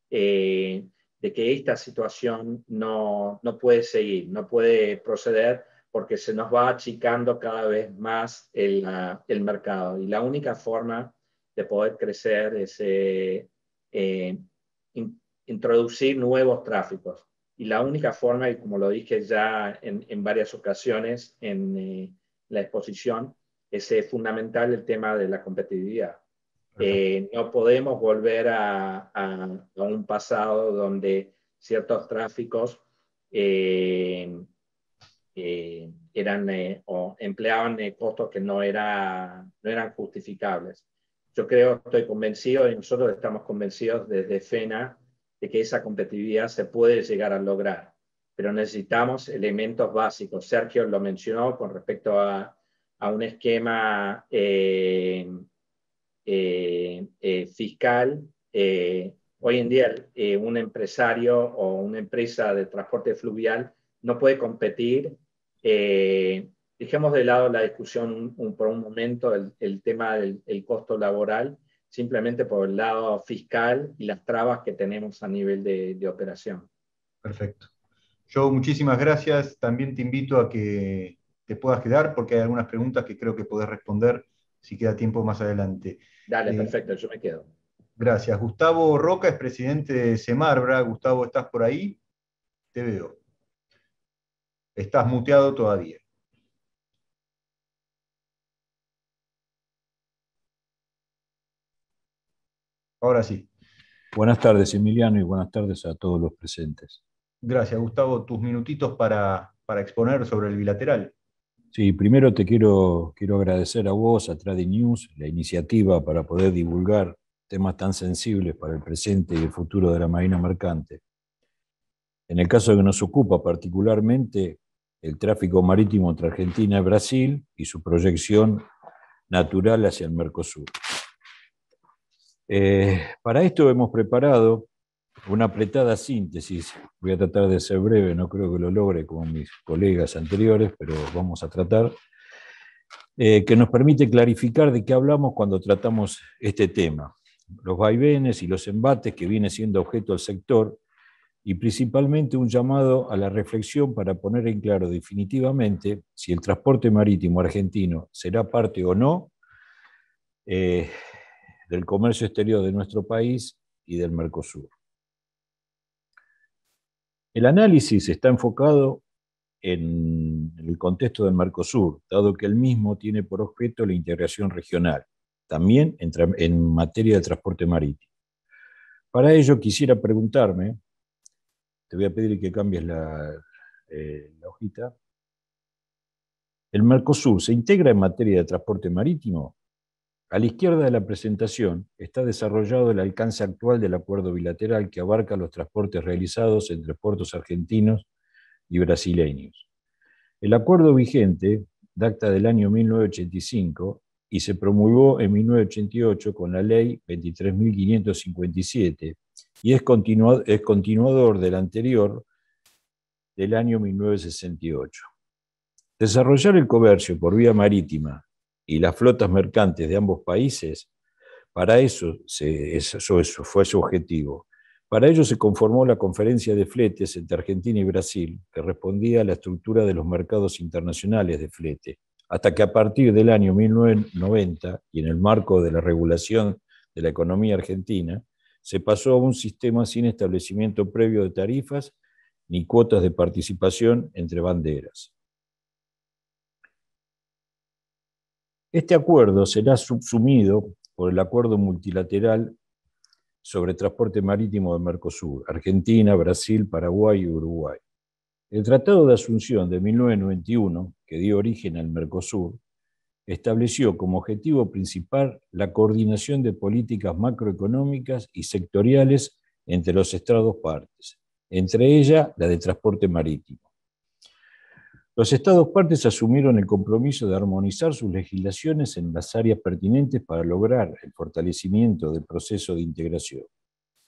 de que esta situación no puede seguir, no puede proceder porque se nos va achicando cada vez más el mercado. Y la única forma de poder crecer es introducir nuevos tráficos. Y la única forma, y como lo dije ya en varias ocasiones en la exposición, es fundamental el tema de la competitividad. No podemos volver a un pasado donde ciertos tráficos eran o empleaban costos que no eran justificables. Yo creo, estoy convencido, y nosotros estamos convencidos desde FENA, de que esa competitividad se puede llegar a lograr, pero necesitamos elementos básicos. Sergio lo mencionó con respecto a un esquema fiscal. Hoy en día un empresario o una empresa de transporte fluvial no puede competir. Dejemos de lado la discusión por un momento, el tema del costo laboral, simplemente por el lado fiscal y las trabas que tenemos a nivel de operación. Perfecto. Joe, muchísimas gracias. También te invito a que te puedas quedar porque hay algunas preguntas que creo que podés responder si queda tiempo más adelante. Dale, perfecto, yo me quedo. Gracias. Gustavo Roca es presidente de Semarbra. Gustavo, ¿estás por ahí? Te veo. Estás muteado todavía. Ahora sí. Buenas tardes, Emiliano, y buenas tardes a todos los presentes. Gracias, Gustavo. Tus minutitos para exponer sobre el bilateral. Sí, primero te quiero agradecer a vos, a Tradi News, la iniciativa para poder divulgar temas tan sensibles para el presente y el futuro de la Marina Mercante. En el caso que nos ocupa particularmente, el tráfico marítimo entre Argentina y Brasil y su proyección natural hacia el Mercosur. Para esto hemos preparado una apretada síntesis. Voy a tratar de ser breve, no creo que lo logre como mis colegas anteriores, pero vamos a tratar. que nos permite clarificar de qué hablamos cuando tratamos este tema. Los vaivenes y los embates que viene siendo objeto del sector, y principalmente un llamado a la reflexión para poner en claro definitivamente si el transporte marítimo argentino será parte o no del comercio exterior de nuestro país y del Mercosur. El análisis está enfocado en el contexto del Mercosur, dado que el mismo tiene por objeto la integración regional, también en materia de transporte marítimo. Para ello quisiera preguntarme, te voy a pedir que cambies la hojita. ¿El Mercosur se integra en materia de transporte marítimo? A la izquierda de la presentación está desarrollado el alcance actual del acuerdo bilateral que abarca los transportes realizados entre puertos argentinos y brasileños. El acuerdo vigente data del año 1985 y se promulgó en 1988 con la ley 23.557 y es continuador del anterior del año 1968. Desarrollar el comercio por vía marítima y las flotas mercantes de ambos países, para eso fue su objetivo. Para ello se conformó la Conferencia de Fletes entre Argentina y Brasil, que respondía a la estructura de los mercados internacionales de flete, hasta que a partir del año 1990, y en el marco de la regulación de la economía argentina, se pasó a un sistema sin establecimiento previo de tarifas ni cuotas de participación entre banderas. Este acuerdo será subsumido por el Acuerdo Multilateral sobre Transporte Marítimo del Mercosur, Argentina, Brasil, Paraguay y Uruguay. El Tratado de Asunción de 1991, que dio origen al Mercosur, estableció como objetivo principal la coordinación de políticas macroeconómicas y sectoriales entre los Estados partes, entre ellas la de transporte marítimo. Los Estados partes asumieron el compromiso de armonizar sus legislaciones en las áreas pertinentes para lograr el fortalecimiento del proceso de integración.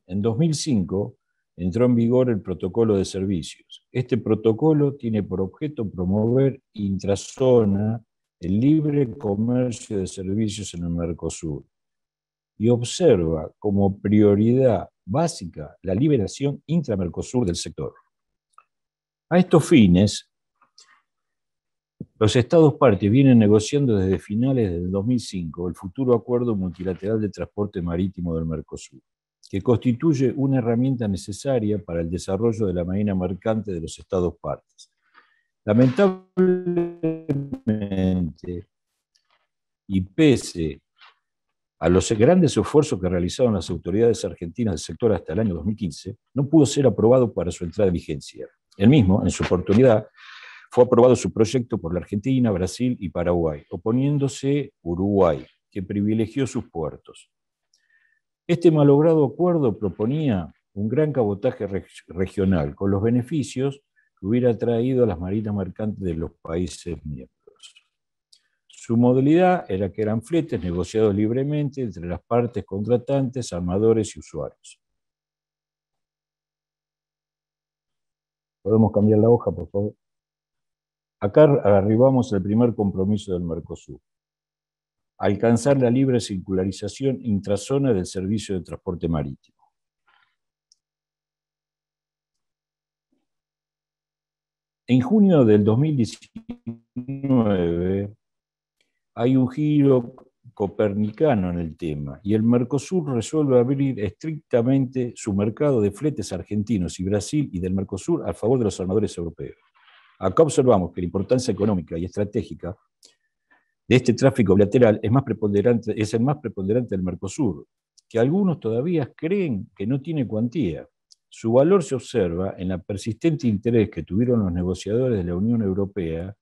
En 2005 entró en vigor el Protocolo de Servicios. Este protocolo tiene por objeto promover intrazona el libre comercio de servicios en el Mercosur y observa como prioridad básica la liberación intramercosur del sector. A estos fines, los Estados partes vienen negociando desde finales del 2005 el futuro Acuerdo Multilateral de Transporte Marítimo del Mercosur, que constituye una herramienta necesaria para el desarrollo de la marina mercante de los Estados partes. Lamentablemente, y pese a los grandes esfuerzos que realizaron las autoridades argentinas del sector hasta el año 2015, no pudo ser aprobado para su entrada en vigencia. El mismo, en su oportunidad, fue aprobado su proyecto por la Argentina, Brasil y Paraguay, oponiéndose Uruguay, que privilegió sus puertos. Este malogrado acuerdo proponía un gran cabotaje regional, con los beneficios que hubiera traído a las marinas mercantes de los países miembros. Su modalidad era que eran fletes negociados libremente entre las partes contratantes, armadores y usuarios. ¿Podemos cambiar la hoja, por favor? Acá arribamos al primer compromiso del Mercosur: alcanzar la libre circularización intrazona del servicio de transporte marítimo. En junio del 2019 hay un giro copernicano en el tema y el Mercosur resuelve abrir estrictamente su mercado de fletes argentinos y Brasil y del Mercosur a favor de los armadores europeos. Acá observamos que la importancia económica y estratégica de este tráfico bilateral es el más preponderante del Mercosur, que algunos todavía creen que no tiene cuantía. Su valor se observa en el persistente interés que tuvieron los negociadores de la Unión Europea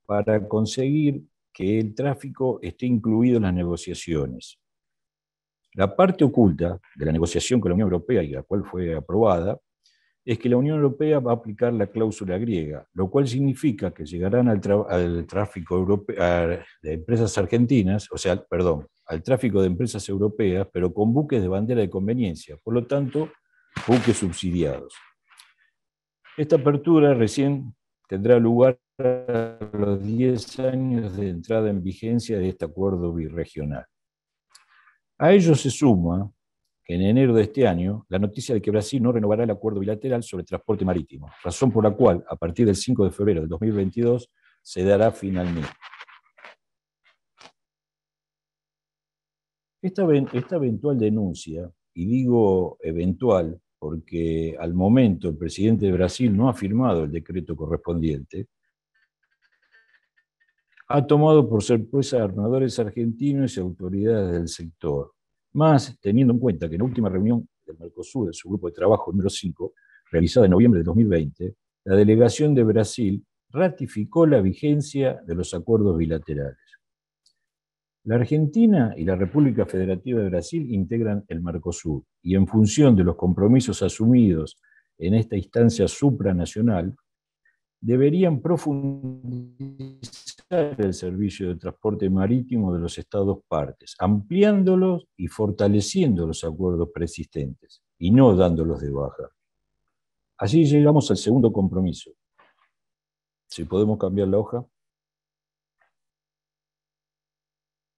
para conseguir que el tráfico esté incluido en las negociaciones. La parte oculta de la negociación con la Unión Europea, y la cual fue aprobada, es que la Unión Europea va a aplicar la cláusula griega, lo cual significa que llegarán al tráfico europeo de empresas argentinas, al tráfico de empresas europeas, pero con buques de bandera de conveniencia, por lo tanto, buques subsidiados. Esta apertura recién tendrá lugar a los 10 años de entrada en vigencia de este acuerdo birregional. A ello se suma que en enero de este año la noticia de que Brasil no renovará el acuerdo bilateral sobre transporte marítimo, razón por la cual, a partir del 5 de febrero del 2022, se dará fin al mismo. Esta eventual denuncia, y digo eventual porque al momento el presidente de Brasil no ha firmado el decreto correspondiente, ha tomado por sorpresa a armadores argentinos y autoridades del sector, más teniendo en cuenta que en la última reunión del Mercosur, de su grupo de trabajo número 5, realizada en noviembre de 2020, la delegación de Brasil ratificó la vigencia de los acuerdos bilaterales. La Argentina y la República Federativa de Brasil integran el Mercosur y en función de los compromisos asumidos en esta instancia supranacional, deberían profundizar el servicio de transporte marítimo de los Estados partes, ampliándolos y fortaleciendo los acuerdos preexistentes, y no dándolos de baja. Así llegamos al segundo compromiso. Si podemos cambiar la hoja.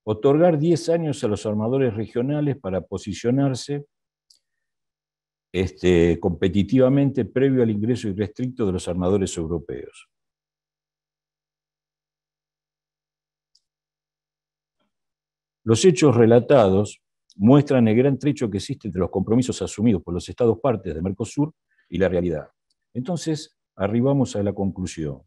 Otorgar 10 años a los armadores regionales para posicionarse competitivamente previo al ingreso irrestricto de los armadores europeos. Los hechos relatados muestran el gran trecho que existe entre los compromisos asumidos por los Estados partes de Mercosur y la realidad. Entonces, arribamos a la conclusión.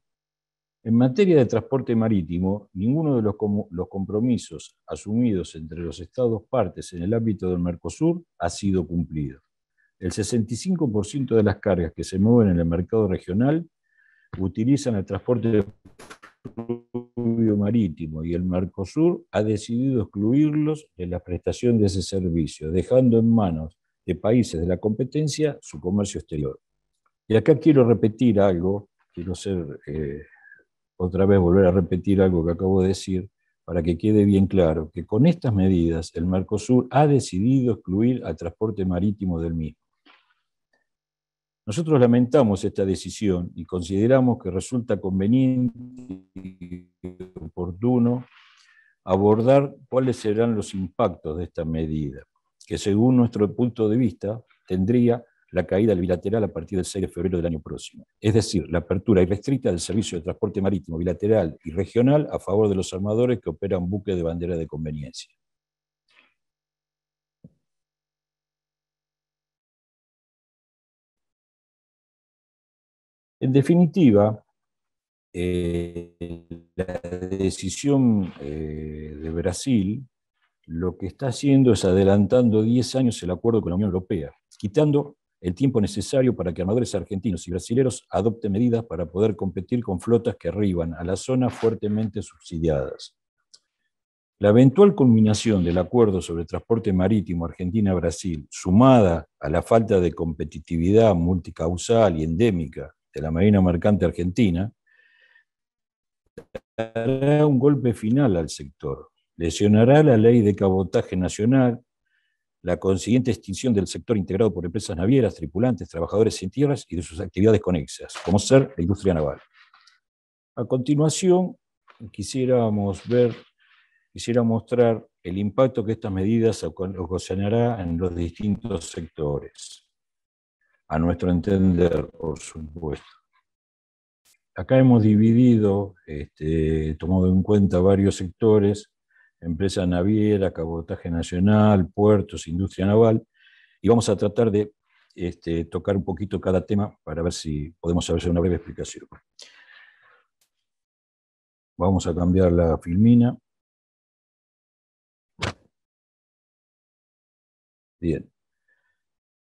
En materia de transporte marítimo, ninguno de los compromisos asumidos entre los Estados partes en el ámbito del Mercosur ha sido cumplido. El 65% de las cargas que se mueven en el mercado regional utilizan el transporte fluvial marítimo y el Mercosur ha decidido excluirlos de la prestación de ese servicio, dejando en manos de países de la competencia su comercio exterior. Y acá quiero repetir algo, otra vez volver a repetir algo que acabo de decir, para que quede bien claro, que con estas medidas el Mercosur ha decidido excluir al transporte marítimo del mismo. Nosotros lamentamos esta decisión y consideramos que resulta conveniente y oportuno abordar cuáles serán los impactos de esta medida, que según nuestro punto de vista tendría la caída del bilateral a partir del 6 de febrero del año próximo. Es decir, la apertura irrestricta del servicio de transporte marítimo bilateral y regional a favor de los armadores que operan buques de bandera de conveniencia. En definitiva, la decisión de Brasil lo que está haciendo es adelantando 10 años el acuerdo con la Unión Europea, quitando el tiempo necesario para que armadores argentinos y brasileños adopten medidas para poder competir con flotas que arriban a la zona fuertemente subsidiadas. La eventual culminación del acuerdo sobre transporte marítimo Argentina-Brasil, sumada a la falta de competitividad multicausal y endémica de la Marina Mercante Argentina, dará un golpe final al sector. Lesionará la ley de cabotaje nacional, la consiguiente extinción del sector integrado por empresas navieras, tripulantes, trabajadores sin tierras y de sus actividades conexas, como ser la industria naval. A continuación, quisiera mostrar el impacto que estas medidas ocasionarán en los distintos sectores. A nuestro entender, por supuesto. Acá hemos dividido, tomado en cuenta varios sectores, empresa naviera, cabotaje nacional, puertos, industria naval, y vamos a tratar de tocar un poquito cada tema para ver si podemos hacer una breve explicación. Vamos a cambiar la filmina. Bien.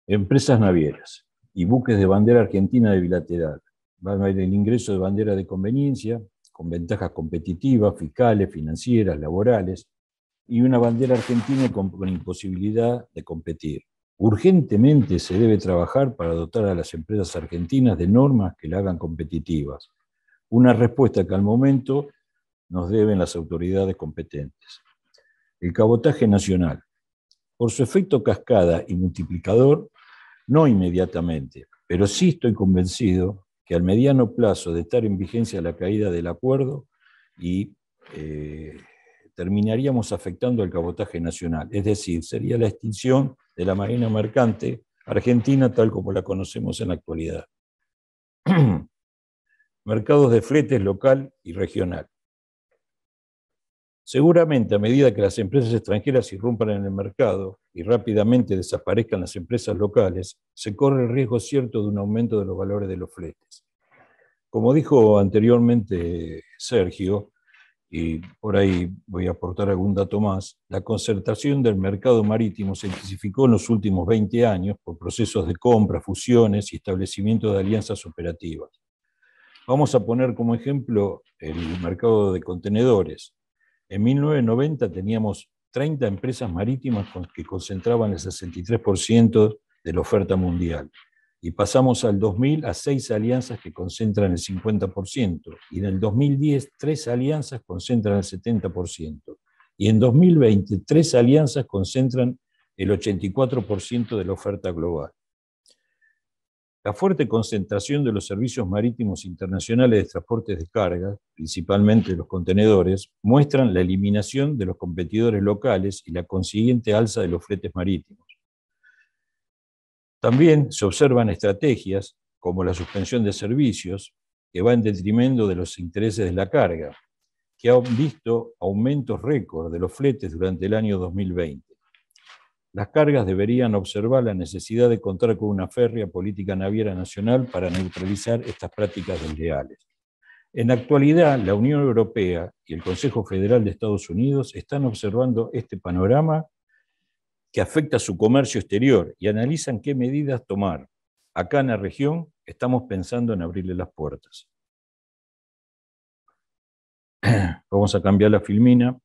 Empresas navieras y buques de bandera argentina de bilateral. Va a haber el ingreso de bandera de conveniencia, con ventajas competitivas, fiscales, financieras, laborales, y una bandera argentina con imposibilidad de competir. Urgentemente se debe trabajar para dotar a las empresas argentinas de normas que la hagan competitivas. Una respuesta que al momento nos deben las autoridades competentes. El cabotaje nacional. Por su efecto cascada y multiplicador, no inmediatamente, pero sí estoy convencido que al mediano plazo de estar en vigencia la caída del acuerdo y terminaríamos afectando al cabotaje nacional. Es decir, sería la extinción de la marina mercante argentina tal como la conocemos en la actualidad. Mercados de fletes local y regional. Seguramente, a medida que las empresas extranjeras irrumpan en el mercado y rápidamente desaparezcan las empresas locales, se corre el riesgo cierto de un aumento de los valores de los fletes. Como dijo anteriormente Sergio, y por ahí voy a aportar algún dato más, la concertación del mercado marítimo se intensificó en los últimos 20 años por procesos de compra, fusiones y establecimiento de alianzas operativas. Vamos a poner como ejemplo el mercado de contenedores. En 1990 teníamos 30 empresas marítimas que concentraban el 63% de la oferta mundial. Y pasamos al 2000 a 6 alianzas que concentran el 50%. Y en el 2010, 3 alianzas concentran el 70%. Y en 2020, 3 alianzas concentran el 84% de la oferta global. La fuerte concentración de los servicios marítimos internacionales de transportes de carga, principalmente los contenedores, muestran la eliminación de los competidores locales y la consiguiente alza de los fletes marítimos. También se observan estrategias como la suspensión de servicios, que va en detrimento de los intereses de la carga, que han visto aumentos récord de los fletes durante el año 2020. Las cargas deberían observar la necesidad de contar con una férrea política naviera nacional para neutralizar estas prácticas desleales. En la actualidad, la Unión Europea y el Consejo Federal de Estados Unidos están observando este panorama que afecta a su comercio exterior y analizan qué medidas tomar. Acá en la región estamos pensando en abrirle las puertas. Vamos a cambiar la filmina.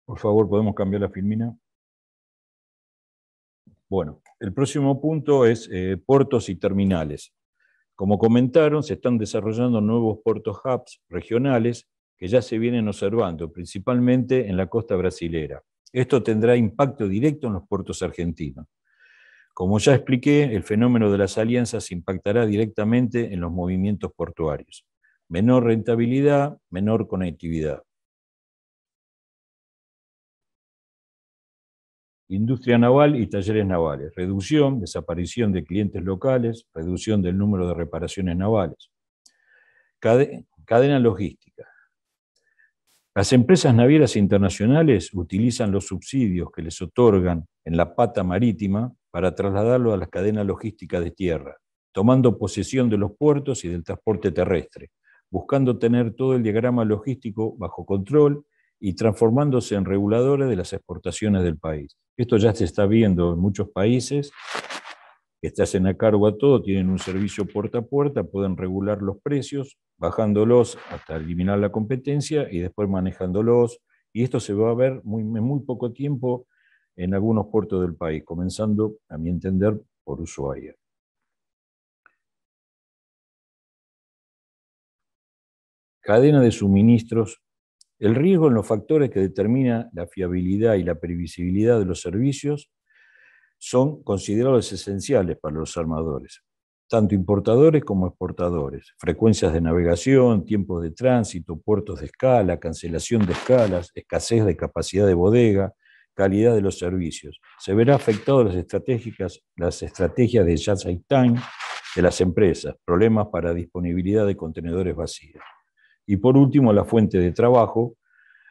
Por favor, ¿podemos cambiar la filmina? Bueno, el próximo punto es puertos y terminales. Como comentaron, se están desarrollando nuevos puertos hubs regionales que ya se vienen observando, principalmente en la costa brasilera. Esto tendrá impacto directo en los puertos argentinos. Como ya expliqué, el fenómeno de las alianzas impactará directamente en los movimientos portuarios. Menor rentabilidad, menor conectividad. Industria naval y talleres navales. Reducción, desaparición de clientes locales, reducción del número de reparaciones navales. Cadena logística. Las empresas navieras internacionales utilizan los subsidios que les otorgan en la pata marítima para trasladarlo a las cadenas logísticas de tierra, tomando posesión de los puertos y del transporte terrestre, buscando tener todo el diagrama logístico bajo control y transformándose en reguladores de las exportaciones del país. Esto ya se está viendo en muchos países que se hacen a cargo a todo, tienen un servicio puerta a puerta, pueden regular los precios, bajándolos hasta eliminar la competencia y después manejándolos. Y esto se va a ver en muy poco tiempo en algunos puertos del país, comenzando, a mi entender, por Ushuaia. Cadena de suministros. El riesgo en los factores que determinan la fiabilidad y la previsibilidad de los servicios son considerados esenciales para los armadores, tanto importadores como exportadores. Frecuencias de navegación, tiempos de tránsito, puertos de escala, cancelación de escalas, escasez de capacidad de bodega, calidad de los servicios. Se verá afectado las estrategias de just in time de las empresas, problemas para disponibilidad de contenedores vacíos. Y por último, la fuente de trabajo.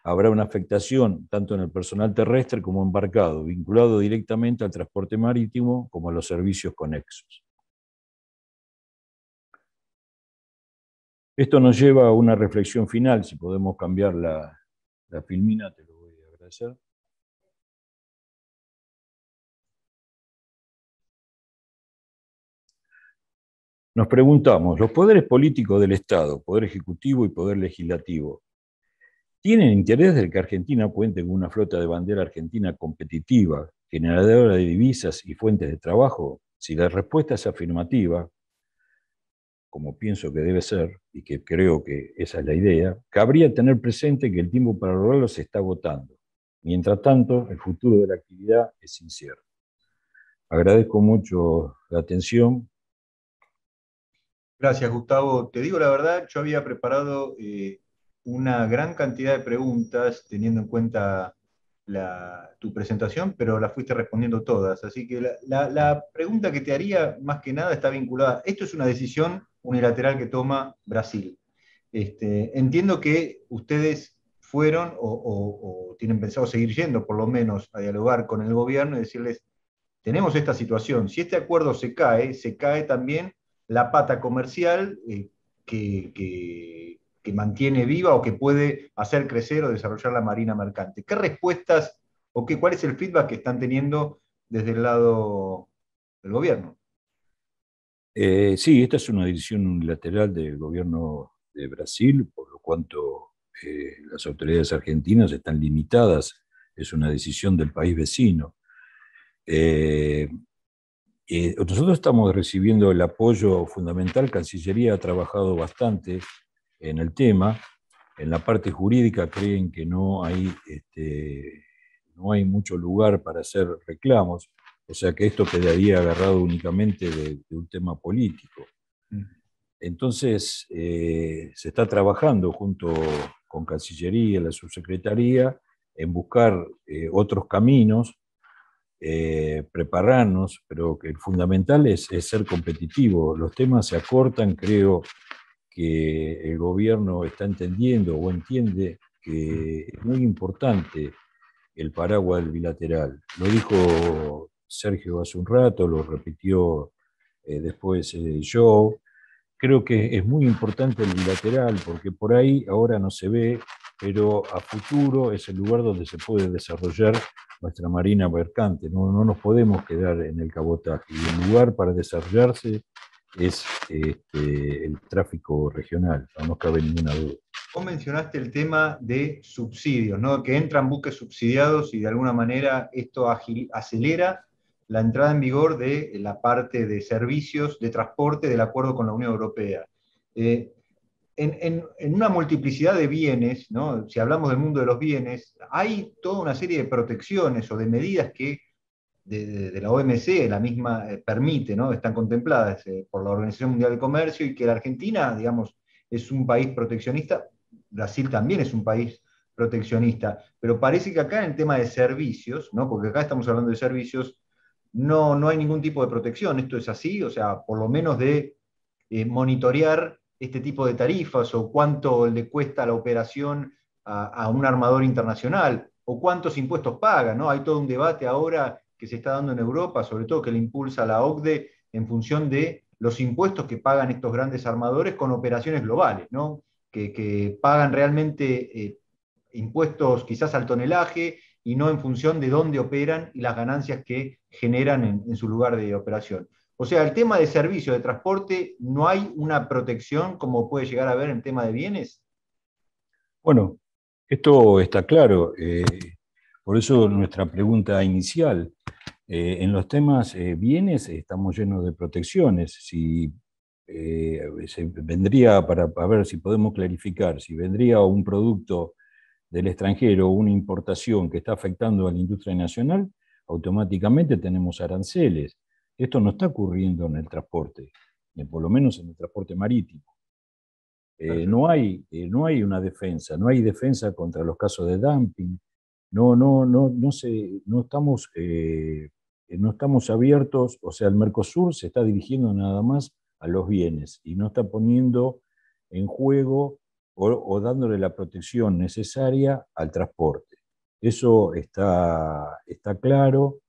Habrá una afectación tanto en el personal terrestre como embarcado, vinculado directamente al transporte marítimo como a los servicios conexos. Esto nos lleva a una reflexión final. Si podemos cambiar la filmina, te lo voy a agradecer. Nos preguntamos, ¿los poderes políticos del Estado, poder ejecutivo y poder legislativo, tienen interés de que Argentina cuente con una flota de bandera argentina competitiva, generadora de divisas y fuentes de trabajo? Si la respuesta es afirmativa, como pienso que debe ser, y que creo que esa es la idea, cabría tener presente que el tiempo para lograrlo se está agotando. Mientras tanto, el futuro de la actividad es incierto. Agradezco mucho la atención. Gracias, Gustavo. Te digo la verdad, yo había preparado una gran cantidad de preguntas teniendo en cuenta tu presentación, pero las fuiste respondiendo todas. Así que la pregunta que te haría, más que nada, está vinculada. Esto es una decisión unilateral que toma Brasil. Entiendo que ustedes fueron o tienen pensado seguir yendo, por lo menos, a dialogar con el gobierno y decirles, tenemos esta situación. Si este acuerdo se cae también la pata comercial que mantiene viva o que puede hacer crecer o desarrollar la marina mercante. ¿Qué respuestas o cuál es el feedback que están teniendo desde el lado del gobierno? Sí, esta es una decisión unilateral del gobierno de Brasil, por lo cuanto las autoridades argentinas están limitadas. Es una decisión del país vecino. Nosotros estamos recibiendo el apoyo fundamental. Cancillería ha trabajado bastante en el tema. En la parte jurídica creen que no hay mucho lugar para hacer reclamos, o sea que esto quedaría agarrado únicamente de un tema político. Entonces, se está trabajando junto con Cancillería, la Subsecretaría, en buscar otros caminos, prepararnos, pero que el fundamental es ser competitivo. Los temas se acortan, creo que el gobierno está entendiendo o entiende que es muy importante el paraguas del bilateral. Lo dijo Sergio hace un rato, lo repitió después Joe. Creo que es muy importante el bilateral porque por ahí ahora no se ve, pero a futuro es el lugar donde se puede desarrollar nuestra marina mercante. No nos podemos quedar en el cabotaje. Y el lugar para desarrollarse es el tráfico regional, no nos cabe ninguna duda. Vos mencionaste el tema de subsidios, ¿no? Que entran buques subsidiados y de alguna manera esto acelera la entrada en vigor de la parte de servicios de transporte del acuerdo con la Unión Europea. En una multiplicidad de bienes, ¿no? Si hablamos del mundo de los bienes, hay toda una serie de protecciones o de medidas que de la OMC, la misma permite, ¿no? Están contempladas por la Organización Mundial del Comercio y que la Argentina, digamos, es un país proteccionista. Brasil también es un país proteccionista, pero parece que acá en el tema de servicios, ¿no? Porque acá estamos hablando de servicios, no hay ningún tipo de protección. Esto es así, o sea, por lo menos de monitorear este tipo de tarifas o cuánto le cuesta la operación a un armador internacional o cuántos impuestos paga, ¿no? Hay todo un debate ahora que se está dando en Europa, sobre todo que le impulsa la OCDE en función de los impuestos que pagan estos grandes armadores con operaciones globales, ¿no? Que pagan realmente impuestos quizás al tonelaje y no en función de dónde operan y las ganancias que generan en su lugar de operación. O sea, el tema de servicio, de transporte, ¿no hay una protección como puede llegar a haber en tema de bienes? Bueno, esto está claro. Por eso nuestra pregunta inicial. En los temas bienes estamos llenos de protecciones. Si vendría, para ver si podemos clarificar, si vendría un producto del extranjero, una importación que está afectando a la industria nacional, automáticamente tenemos aranceles. Esto no está ocurriendo en el transporte, por lo menos en el transporte marítimo. No hay una defensa, no hay defensa contra los casos de dumping. No estamos abiertos, o sea, el Mercosur se está dirigiendo nada más a los bienes y no está poniendo en juego o dándole la protección necesaria al transporte. Eso está claro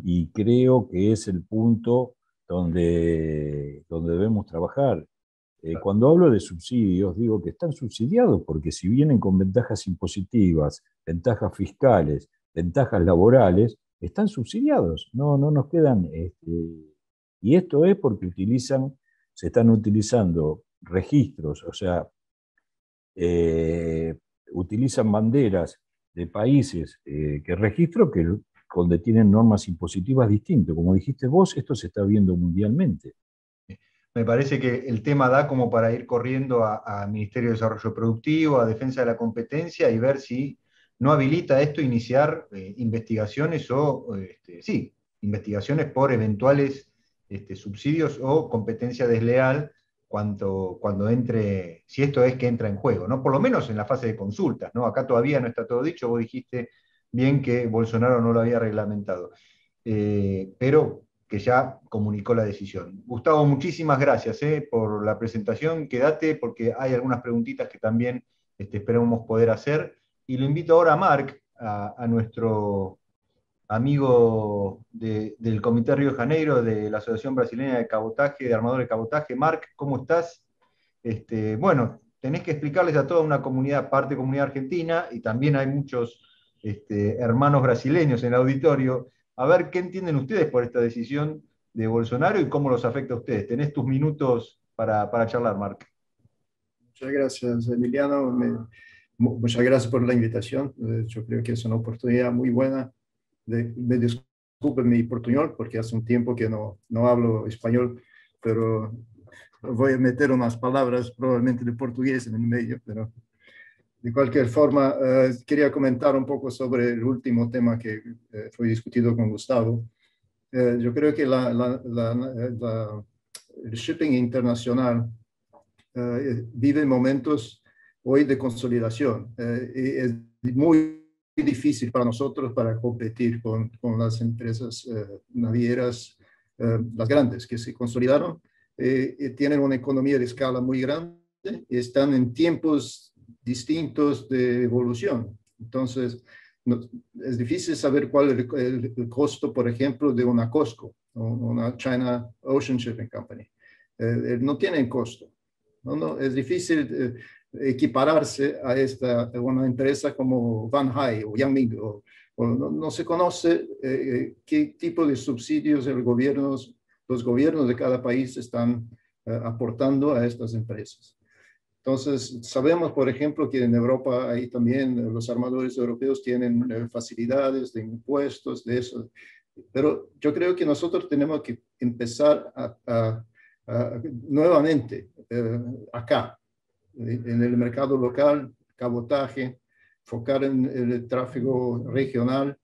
y creo que es el punto donde debemos trabajar. Cuando hablo de subsidios, digo que están subsidiados porque si vienen con ventajas impositivas, ventajas fiscales, ventajas laborales, están subsidiados, no nos quedan. Y esto es porque se están utilizando registros, o sea, utilizan banderas de países que registro donde tienen normas impositivas distintas. Como dijiste vos, esto se está viendo mundialmente. Me parece que el tema da como para ir corriendo a Ministerio de Desarrollo Productivo, a Defensa de la Competencia y ver si no habilita esto iniciar investigaciones o, sí, investigaciones por eventuales subsidios o competencia desleal cuando entre, si esto es que entra en juego, ¿no? Por lo menos en la fase de consultas, ¿no? Acá todavía no está todo dicho, vos dijiste bien que Bolsonaro no lo había reglamentado, pero que ya comunicó la decisión. Gustavo, muchísimas gracias por la presentación, quédate porque hay algunas preguntitas que también esperamos poder hacer. Y lo invito ahora a Marc, a nuestro amigo del Comité Río de Janeiro, de la Asociación Brasileña de Cabotaje, de Armadores de Cabotaje. Marc, ¿cómo estás? Bueno, tenés que explicarles a toda una comunidad, parte comunidad argentina, y también hay muchos hermanos brasileños en el auditorio, a ver qué entienden ustedes por esta decisión de Bolsonaro y cómo los afecta a ustedes. Tenés tus minutos para charlar, Marc. Muchas gracias, Emiliano. Muchas gracias por la invitación. Yo creo que es una oportunidad muy buena. Me disculpen mi portuñol porque hace un tiempo que no hablo español, pero voy a meter unas palabras probablemente de portugués en el medio. Pero de cualquier forma, quería comentar un poco sobre el último tema que fue discutido con Gustavo. Yo creo que el shipping internacional vive momentos hoy de consolidación. Es muy difícil para nosotros para competir con las empresas navieras, las grandes que se consolidaron, tienen una economía de escala muy grande y están en tiempos distintos de evolución. Entonces, es difícil saber cuál es el costo, por ejemplo, de una COSCO o una China Ocean Shipping Company. No tienen costo. Es difícil equipararse a una empresa como Van Hai o Yang Ming. No se conoce qué tipo de subsidios los gobiernos de cada país están aportando a estas empresas. Entonces, sabemos, por ejemplo, que en Europa ahí también los armadores europeos tienen facilidades de impuestos, de eso. Pero yo creo que nosotros tenemos que empezar nuevamente acá, en el mercado local, cabotaje, enfocar en el tráfico regional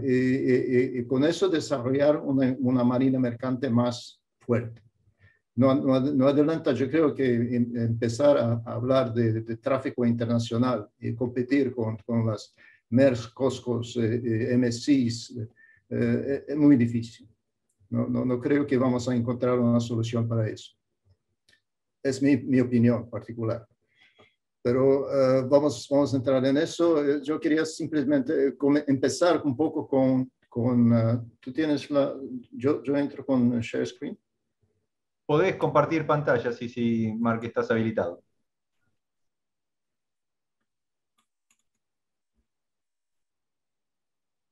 y con eso desarrollar una marina mercante más fuerte. No adelanta, yo creo que empezar a hablar de tráfico internacional y competir con las Maersk, COSCOs, MSCs, es muy difícil. No creo que vamos a encontrar una solución para eso. Es mi opinión particular. Pero vamos a entrar en eso. Yo quería simplemente empezar un poco con tú tienes yo entro con share screen. Podés compartir pantalla, sí, Marc, estás habilitado.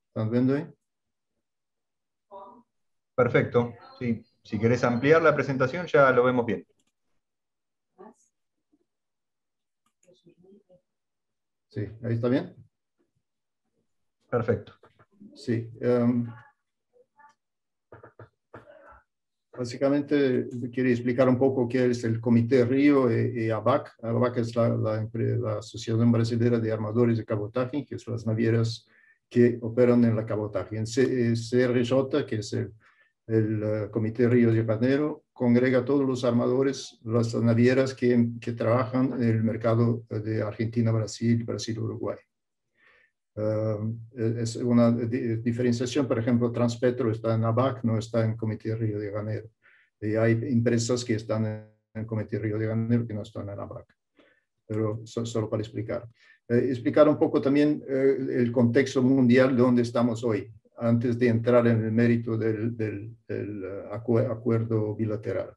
¿Están viendo ahí? Perfecto, sí. Si querés ampliar la presentación, ya lo vemos bien. Sí, ahí está bien. Perfecto. Sí. Básicamente quiero explicar un poco qué es el Comité Río y ABAC. ABAC es la Asociación Brasileña de Armadores de Cabotaje, que son las navieras que operan en la cabotaje. En CRJ, que es el Comité Río de Janeiro, congrega a todos los armadores, las navieras que trabajan en el mercado de Argentina, Brasil, Uruguay. Es una diferenciación, por ejemplo, Transpetro está en ABAC, no está en Comité Río de Janeiro. Y hay empresas que están en Comité Río de Janeiro que no están en ABAC. Pero solo para explicar. Explicar un poco también el contexto mundial de donde estamos hoy, antes de entrar en el mérito del acuerdo bilateral.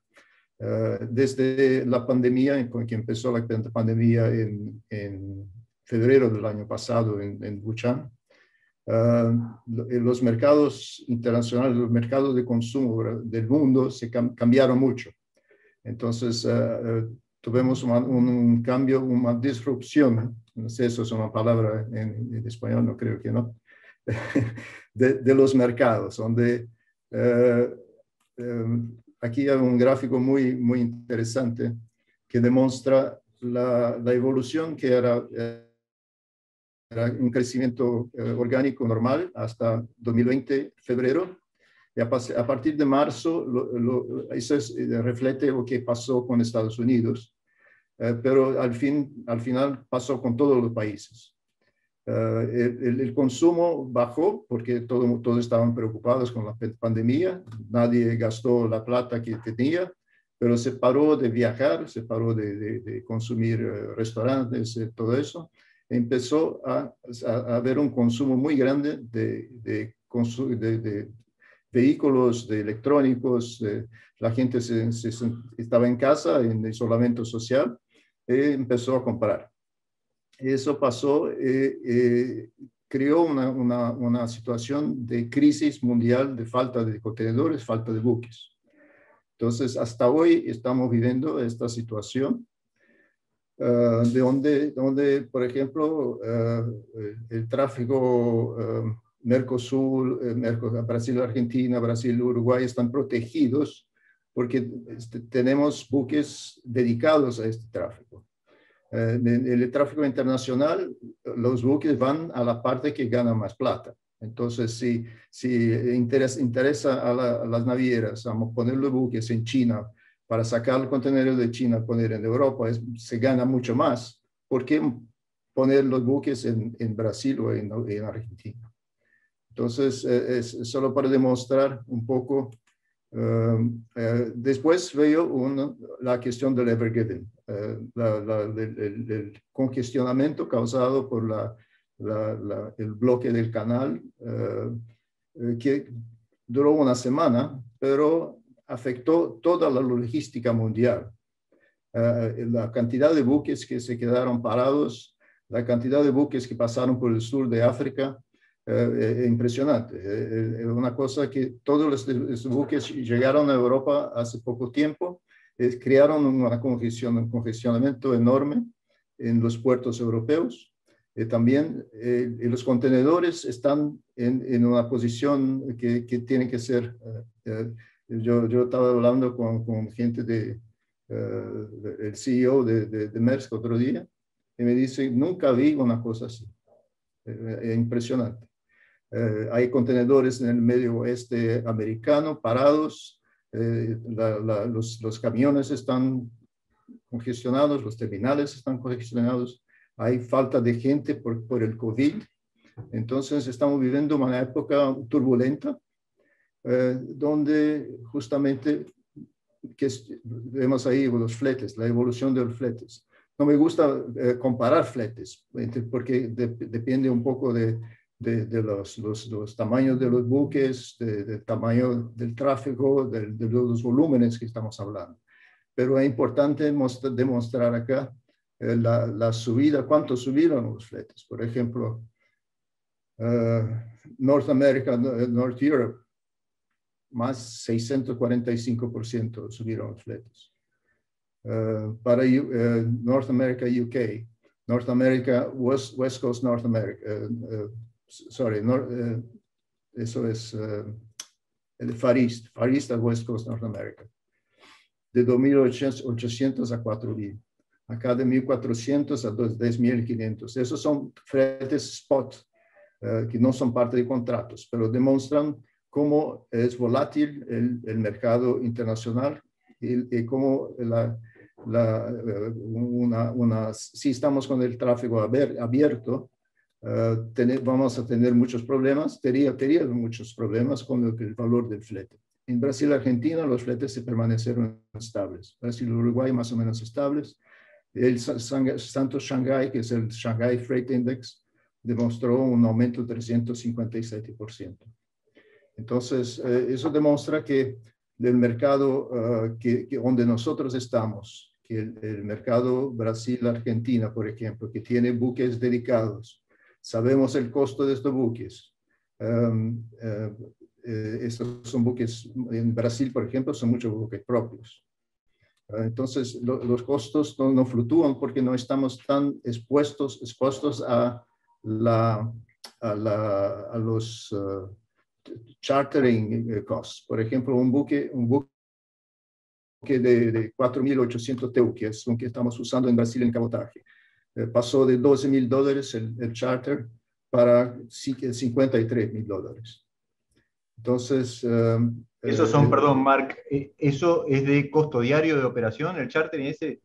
Desde la pandemia, con que empezó la pandemia en febrero del año pasado en Wuhan, los mercados internacionales, los mercados de consumo del mundo se cambiaron mucho. Entonces, tuvimos un cambio, una disrupción, no sé, eso es una palabra en español, no creo que no, de los mercados, donde aquí hay un gráfico muy interesante que demuestra la evolución que era era un crecimiento orgánico normal hasta 2020, febrero. Y a partir de marzo, eso refleja lo que pasó con Estados Unidos, pero al final pasó con todos los países. El consumo bajó porque todos estaban preocupados con la pandemia, nadie gastó la plata que tenía, pero se paró de viajar, se paró de consumir restaurantes, todo eso. Empezó a haber un consumo muy grande de vehículos, de electrónicos. La gente estaba en casa, en isolamiento social, empezó a comprar. Eso pasó, creó una situación de crisis mundial, de falta de contenedores, falta de buques. Entonces, hasta hoy estamos viviendo esta situación donde, por ejemplo, el tráfico Mercosur, Brasil, Argentina, Brasil, Uruguay están protegidos porque tenemos buques dedicados a este tráfico. El tráfico internacional, los buques van a la parte que gana más plata. Entonces, si interesa a las navieras, vamos a poner los buques en China para sacar el contenedor de China, poner en Europa, se gana mucho más. ¿Por qué poner los buques en Brasil o en Argentina? Entonces, es solo para demostrar un poco. Después veo la cuestión del Ever Given, el congestionamiento causado por el bloque del canal, que duró una semana, pero afectó toda la logística mundial. La cantidad de buques que se quedaron parados, la cantidad de buques que pasaron por el sur de África, impresionante. Una cosa que todos los buques llegaron a Europa hace poco tiempo, crearon un congestionamiento enorme en los puertos europeos. También los contenedores están en una posición que tiene que ser. Yo estaba hablando con gente el CEO de Maersk otro día, y me dice, nunca vi una cosa así. Impresionante. Hay contenedores en el medio oeste americano parados, los camiones están congestionados, los terminales están congestionados, hay falta de gente por el COVID. Entonces estamos viviendo una época turbulenta, donde justamente vemos ahí los fletes, la evolución de los fletes. No me gusta comparar fletes, porque depende un poco de los tamaños de los buques, del tamaño del tráfico, de los volúmenes que estamos hablando. Pero es importante demostrar acá la subida, cuánto subieron los fletes. Por ejemplo, North America, North Europe, más 645% subieron los fletes. Para North America, UK, North America, West Coast North America, eso es el Far East a West Coast North America, de 2.800 a 4.000, acá de 1.400 a 10.500. Esos son fretes spot, que no son parte de contratos, pero demuestran cómo es volátil el mercado internacional y cómo si estamos con el tráfico abierto, vamos a tener muchos problemas, teníamos muchos problemas con el valor del flete. En Brasil y Argentina los fletes se permanecieron estables. Brasil y Uruguay más o menos estables. El Santos Shanghai, que es el Shanghai Freight Index, demostró un aumento de 357%. Entonces, eso demuestra que del mercado donde nosotros estamos, que el mercado Brasil-Argentina, por ejemplo, que tiene buques dedicados, sabemos el costo de estos buques. Estos son buques, en Brasil, por ejemplo, son muchos buques propios. Entonces, los costos no fluctúan porque no estamos tan expuestos a los chartering costs. Por ejemplo, un buque de 4.800 TEU, que es un que estamos usando en Brasil en cabotaje. pasó de $12,000 el charter para $53,000. Entonces... Esos son, perdón, Mark, ¿eso es de costo diario de operación, el charter y ese?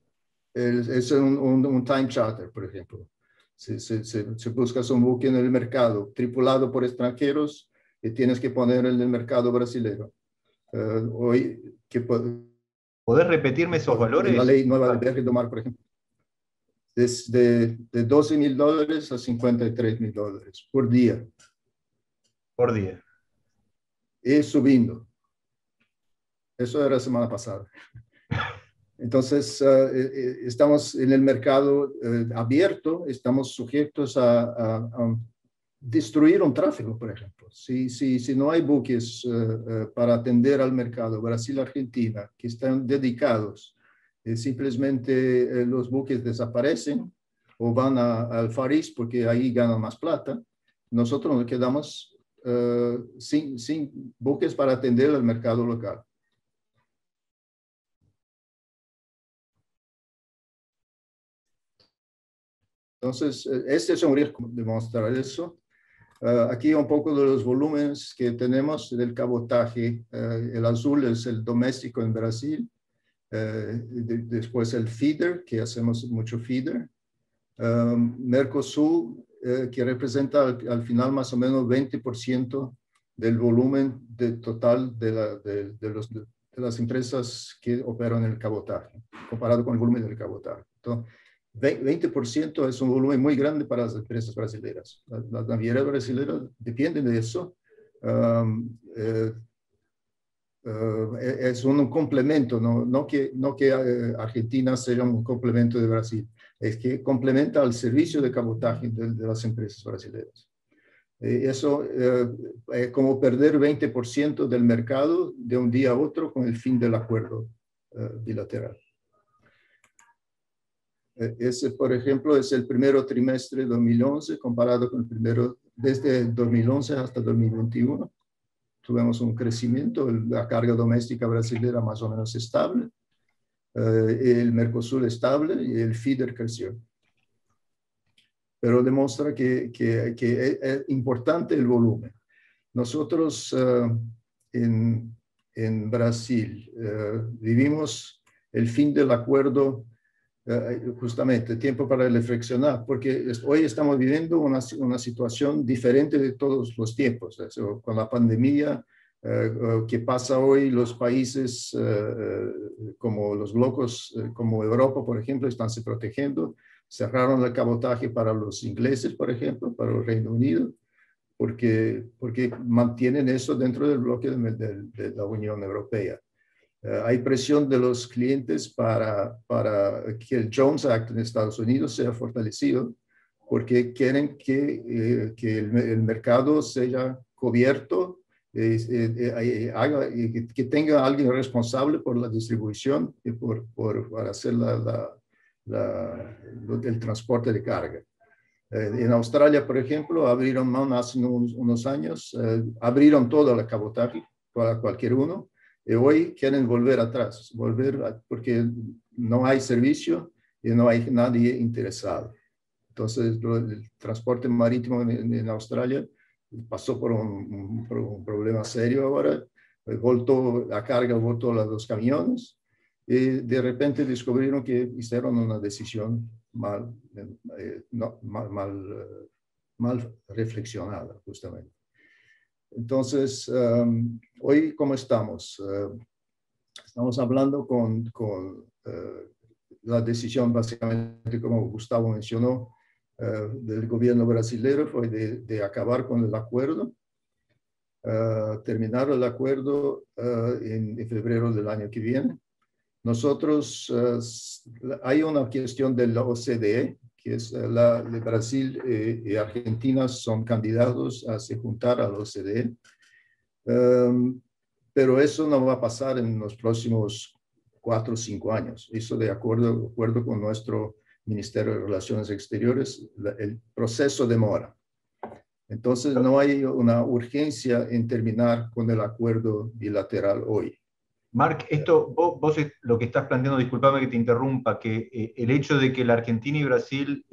Es un time charter, por ejemplo. Se buscas un buque en el mercado tripulado por extranjeros y tienes que poner en el mercado brasileño. Hoy, ¿Podés repetirme esos valores? La ley nueva de viaje de mar, por ejemplo. De $12,000 a $53,000 por día. Por día. Y subiendo. Eso era la semana pasada. Entonces, estamos en el mercado abierto, estamos sujetos a destruir un tráfico, por ejemplo. Si no hay buques para atender al mercado Brasil-Argentina que están dedicados, simplemente los buques desaparecen o van al Far East porque ahí ganan más plata, nosotros nos quedamos sin buques para atender al mercado local. Entonces, este es un riesgo demostrar eso. Aquí un poco de los volúmenes que tenemos del cabotaje. El azul es el doméstico en Brasil. Después el feeder, que hacemos mucho feeder. Mercosur, que representa al final más o menos 20% del volumen total de las empresas que operan el cabotaje, comparado con el volumen del cabotaje. Entonces, 20% es un volumen muy grande para las empresas brasileñas. Las navieras brasileñas dependen de eso. Es un complemento, no que Argentina sea un complemento de Brasil, es que complementa al servicio de cabotaje de las empresas brasileñas. Eso es como perder 20% del mercado de un día a otro con el fin del acuerdo bilateral. Ese, por ejemplo, es el primer trimestre de 2011 comparado con el primero desde 2011 hasta 2021. Tuvimos un crecimiento, la carga doméstica brasileña más o menos estable, el Mercosur estable y el feeder creció. Pero demuestra que es importante el volumen. Nosotros en Brasil vivimos el fin del acuerdo justamente, tiempo para reflexionar, porque hoy estamos viviendo una situación diferente de todos los tiempos. Con la pandemia que pasa hoy, los países como los blocos, como Europa, por ejemplo, están se protegiendo. Cerraron el cabotaje para los ingleses, por ejemplo, para el Reino Unido, porque mantienen eso dentro del bloque de la Unión Europea. Hay presión de los clientes para que el Jones Act en Estados Unidos sea fortalecido, porque quieren que el mercado sea cubierto, que tenga alguien responsable por la distribución y por hacer el transporte de carga. En Australia, por ejemplo, abrieron hace unos años, abrieron todo el cabotaje para cualquier uno. Y hoy quieren volver atrás, porque no hay servicio y no hay nadie interesado. Entonces, el transporte marítimo en Australia pasó por un problema serio ahora. La carga voltó a los camiones y de repente descubrieron que hicieron una decisión mal reflexionada, justamente. Entonces, hoy, ¿cómo estamos? Estamos hablando con la decisión, básicamente, como Gustavo mencionó, del gobierno brasileño fue de acabar con el acuerdo, terminar el acuerdo en febrero del año que viene. Nosotros, hay una cuestión de la OCDE, que es de Brasil y Argentina son candidatos a se juntar a la OCDE, pero eso no va a pasar en los próximos 4 o 5 años. Eso de acuerdo con nuestro Ministerio de Relaciones Exteriores, el proceso demora. Entonces no hay una urgencia en terminar con el acuerdo bilateral hoy. Marc, vos lo que estás planteando, disculpame que te interrumpa, que el hecho de que la Argentina y Brasil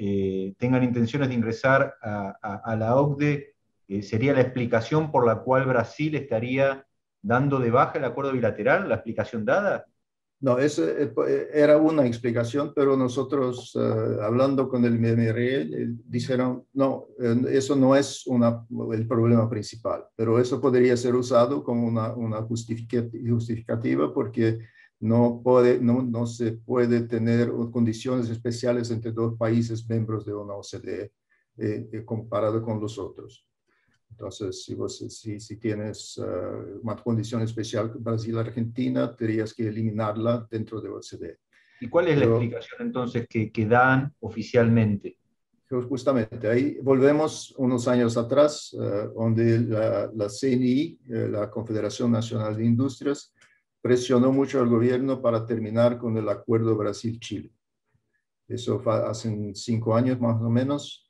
tengan intenciones de ingresar a la OCDE sería la explicación por la cual Brasil estaría dando de baja el acuerdo bilateral, la explicación dada. No, eso era una explicación, pero nosotros, hablando con el MRE, dijeron, no, eso no es el problema principal, pero eso podría ser usado como una justificativa porque no se puede tener condiciones especiales entre dos países miembros de una OCDE comparado con los otros. Entonces, si tienes una condición especial Brasil-Argentina, tendrías que eliminarla dentro de OCDE. ¿Y cuál es la explicación entonces que dan oficialmente? Justamente, ahí volvemos unos años atrás, donde la CNI, la Confederación Nacional de Industrias, presionó mucho al gobierno para terminar con el acuerdo Brasil-Chile. Eso fue hace 5 años más o menos.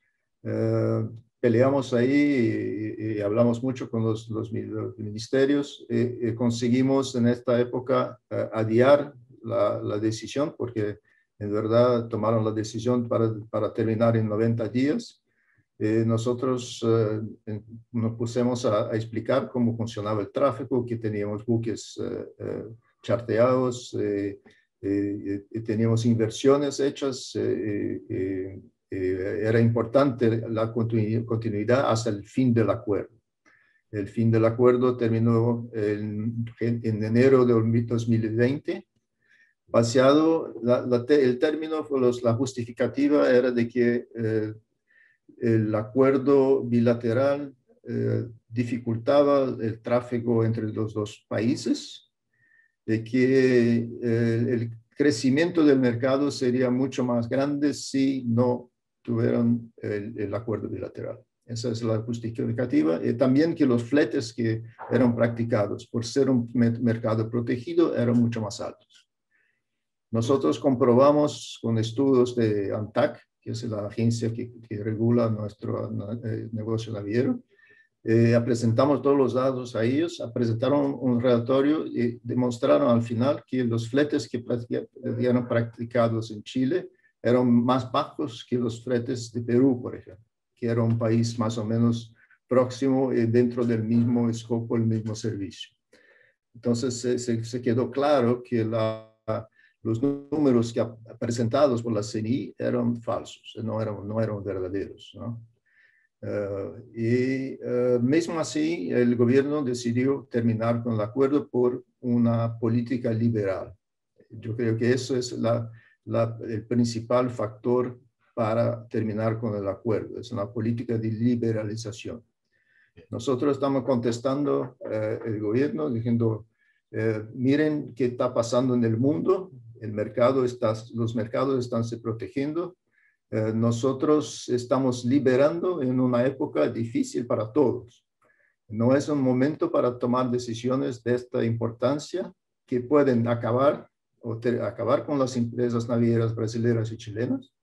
Peleamos ahí y hablamos mucho con los ministerios. Conseguimos en esta época adiar la decisión porque en verdad tomaron la decisión para terminar en 90 días. Nosotros nos pusimos a explicar cómo funcionaba el tráfico, que teníamos buques charteados, teníamos inversiones hechas, era importante la continuidad hasta el fin del acuerdo. El fin del acuerdo terminó en enero de 2020. Basado, el término, la justificativa era de que el acuerdo bilateral dificultaba el tráfico entre los dos países, de que el crecimiento del mercado sería mucho más grande si no tuvieran el acuerdo bilateral. Esa es la justificativa. Y también que los fletes que eran practicados por ser un mercado protegido eran mucho más altos. Nosotros comprobamos con estudios de ANTAC, que es la agencia que regula nuestro negocio naviero. Presentamos todos los datos a ellos, presentaron un relatorio y demostraron al final que los fletes que eran practicados en Chile eran más bajos que los fletes de Perú, por ejemplo, que era un país más o menos próximo dentro del mismo escopo, el mismo servicio. Entonces se quedó claro que los números presentados por la CNI eran falsos, no eran verdaderos, ¿no? Mismo así, el gobierno decidió terminar con el acuerdo por una política liberal. Yo creo que eso es el principal factor para terminar con el acuerdo. Es una política de liberalización. Nosotros estamos contestando el gobierno diciendo, miren qué está pasando en el mundo. Los mercados están se protegiendo. Nosotros estamos liberando en una época difícil para todos. No es un momento para tomar decisiones de esta importancia que pueden acabar con las empresas navieras brasileñas y chilenas,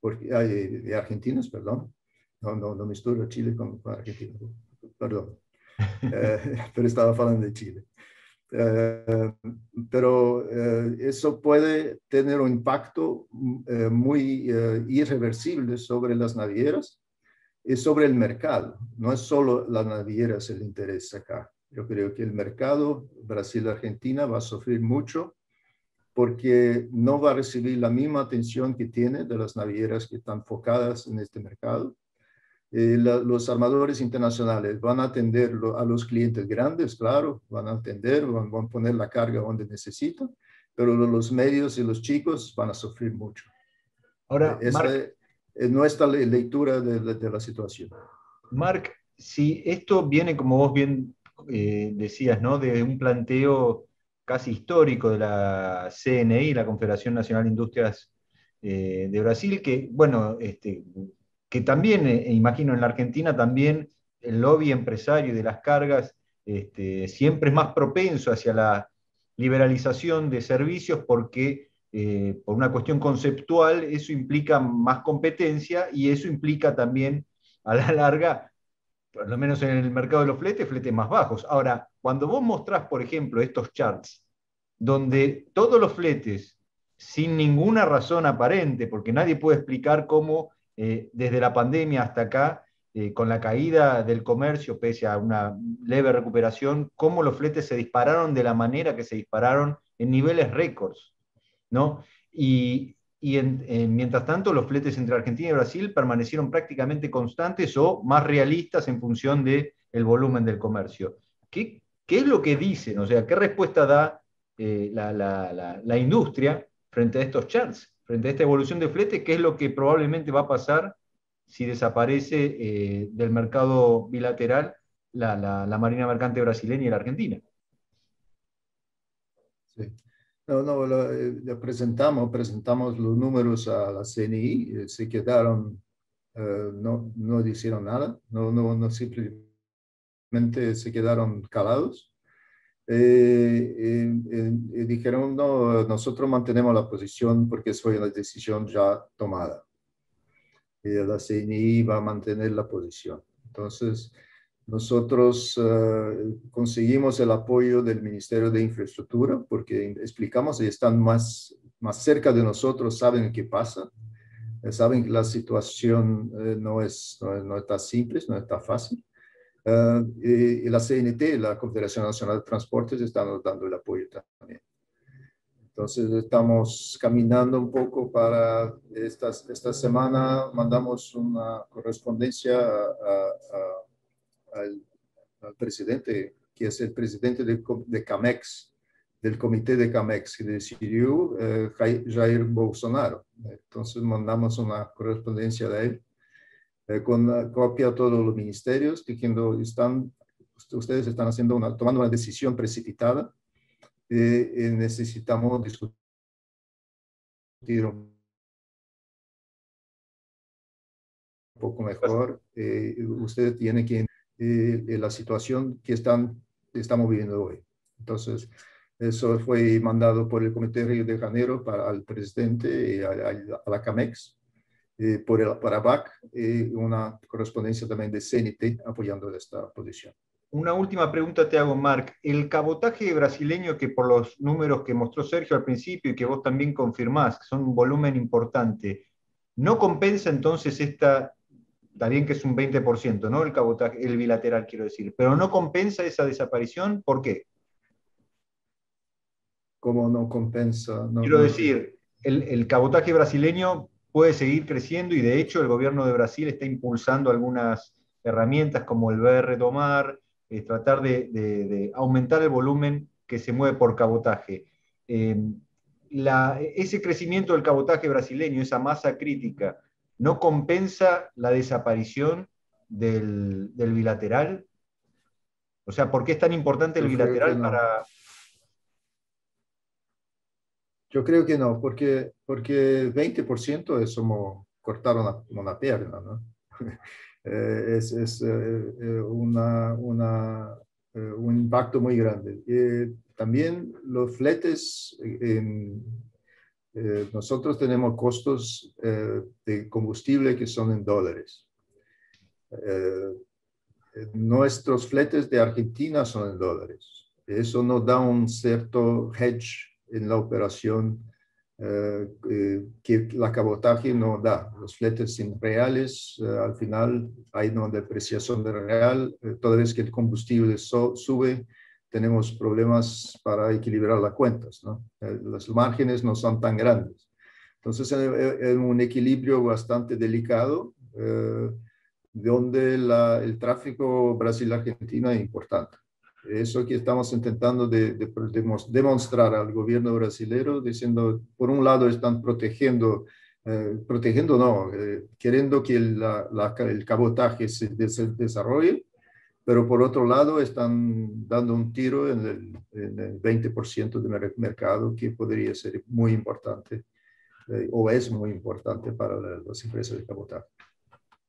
de argentinas, perdón. No misturo Chile con Argentina, perdón. Pero estaba hablando de Chile. Pero eso puede tener un impacto muy irreversible sobre las navieras y sobre el mercado. No es solo las navieras el interés acá. Yo creo que el mercado Brasil-Argentina va a sufrir mucho porque no va a recibir la misma atención que tiene de las navieras que están enfocadas en este mercado. Los armadores internacionales van a atender a los clientes grandes, claro, van a atender, van a poner la carga donde necesitan, pero los medios y los chicos van a sufrir mucho. Ahora, esa es nuestra lectura de la situación. Marc, si esto viene, como vos bien decías, ¿no?, de un planteo casi histórico de la CNI, la Confederación Nacional de Industrias de Brasil, que, bueno, que también, imagino en la Argentina, también el lobby empresario de las cargas siempre es más propenso hacia la liberalización de servicios porque por una cuestión conceptual eso implica más competencia y eso implica también a la larga, por lo menos en el mercado de los fletes más bajos. Ahora, cuando vos mostrás, por ejemplo, estos charts donde todos los fletes, sin ninguna razón aparente, porque nadie puede explicar cómo desde la pandemia hasta acá, con la caída del comercio, pese a una leve recuperación, cómo los fletes se dispararon de la manera que se dispararon en niveles récords, ¿no? Mientras tanto, los fletes entre Argentina y Brasil permanecieron prácticamente constantes o más realistas en función del volumen del comercio. ¿Qué es lo que dicen? O sea, ¿qué respuesta da la industria frente a estos charts, frente a esta evolución de flete? ¿Qué es lo que probablemente va a pasar si desaparece del mercado bilateral la marina mercante brasileña y la argentina? Sí. No, presentamos los números a la CNI, se quedaron, no hicieron nada, no simplemente se quedaron calados. Dijeron, no, nosotros mantenemos la posición porque es una decisión ya tomada. La CNI va a mantener la posición. Entonces, nosotros conseguimos el apoyo del Ministerio de Infraestructura porque explicamos y están más cerca de nosotros, saben qué pasa, saben que la situación no está simple, no está fácil. Y la CNT, la Confederación Nacional de Transportes, están dando el apoyo también. Entonces estamos caminando un poco para esta semana, mandamos una correspondencia al presidente, que es el presidente de CAMEX, del comité de CAMEX, que decidió Jair Bolsonaro. Entonces mandamos una correspondencia de él con copia a todos los ministerios, diciendo, ustedes están tomando una decisión precipitada, necesitamos discutir un poco mejor. Ustedes tienen que la situación que estamos viviendo hoy. Entonces, eso fue mandado por el Comité de Río de Janeiro al presidente y a la CAMEX, para BAC, una correspondencia también de CNT apoyando esta posición. Una última pregunta te hago, Marc. El cabotaje brasileño, que por los números que mostró Sergio al principio y que vos también confirmás, que son un volumen importante, ¿no compensa entonces está bien que es un 20%, ¿no? El cabotaje, el bilateral, quiero decir, pero no compensa esa desaparición? ¿Por qué? ¿Cómo no compensa? Quiero decir, el cabotaje brasileño puede seguir creciendo y de hecho el gobierno de Brasil está impulsando algunas herramientas como el BR Domar, tratar de aumentar el volumen que se mueve por cabotaje. Ese crecimiento del cabotaje brasileño, esa masa crítica, ¿no compensa la desaparición del bilateral? O sea, ¿por qué es tan importante el bilateral para...? Yo creo que no, porque 20% es como cortar una pierna, ¿no? Es un impacto muy grande. También los fletes, nosotros tenemos costos de combustible que son en dólares. Nuestros fletes de Argentina son en dólares. Eso nos da un cierto hedge en la operación que la cabotaje no da. Los fletes sin reales, al final hay una depreciación del real. Toda vez que el combustible sube, tenemos problemas para equilibrar las cuentas, ¿no? Los márgenes no son tan grandes. Entonces, es un equilibrio bastante delicado, donde el tráfico Brasil-Argentina es importante. Eso que estamos intentando demostrar al gobierno brasileño, diciendo, por un lado están protegiendo no, queriendo que el cabotaje se desarrolle, pero por otro lado están dando un tiro en el 20% del mercado que podría ser muy importante, o es muy importante para las empresas de cabotaje.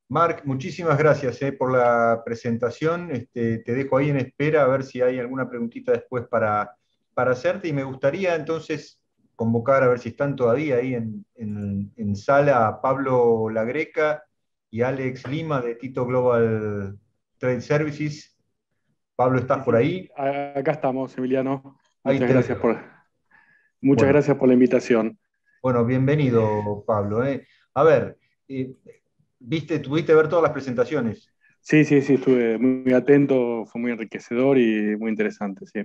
Marc, muchísimas gracias por la presentación. Te dejo ahí en espera a ver si hay alguna preguntita después para hacerte. Y me gustaría entonces convocar, a ver si están todavía ahí en sala, a Pablo Lagreca y Alex Lima de Tito Global Trade Services. Pablo, ¿estás por ahí? Acá estamos, Emiliano. Ahí Muchas te gracias veo. por... Muchas Bueno, gracias por la invitación. bueno, bienvenido, Pablo. A ver, tuviste ver todas las presentaciones. Sí, sí, sí, estuve muy atento, fue muy enriquecedor y muy interesante, sí.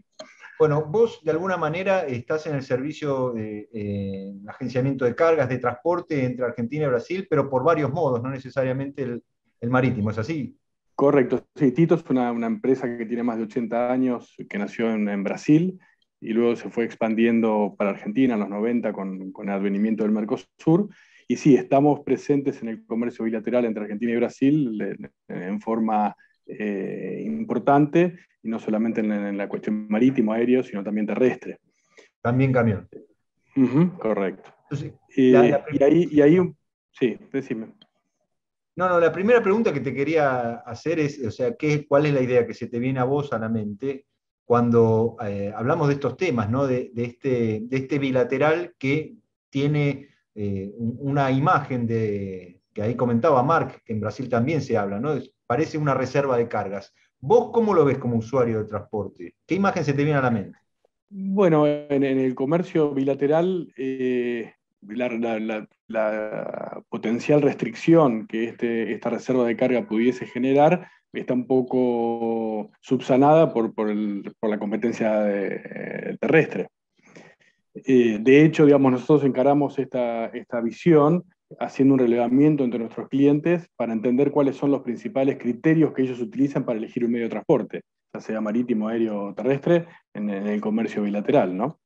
Bueno, vos de alguna manera estás en el servicio de agenciamiento de cargas, de transporte entre Argentina y Brasil, pero por varios modos, no necesariamente el marítimo, ¿es así? Correcto, sí, Tito es una empresa que tiene más de 80 años, que nació en Brasil y luego se fue expandiendo para Argentina en los 90 con el advenimiento del Mercosur. Y sí, estamos presentes en el comercio bilateral entre Argentina y Brasil en forma importante, y no solamente en la cuestión marítimo, aéreo, sino también terrestre. También camión. Correcto. Entonces, Sí, decime. no, la primera pregunta que te quería hacer es, o sea, ¿cuál es la idea que se te viene a vos a la mente cuando hablamos de estos temas, ¿no? De este bilateral que tiene una imagen que ahí comentaba Mark, que en Brasil también se habla, ¿no? Parece una reserva de cargas. ¿Vos cómo lo ves como usuario de transporte? ¿Qué imagen se te viene a la mente? Bueno, en el comercio bilateral, la potencial restricción que esta reserva de carga pudiese generar está un poco subsanada por la competencia terrestre. De hecho, digamos, nosotros encaramos esta visión haciendo un relevamiento entre nuestros clientes para entender cuáles son los principales criterios que ellos utilizan para elegir un medio de transporte, ya sea marítimo, aéreo o terrestre, en el comercio bilateral, ¿no?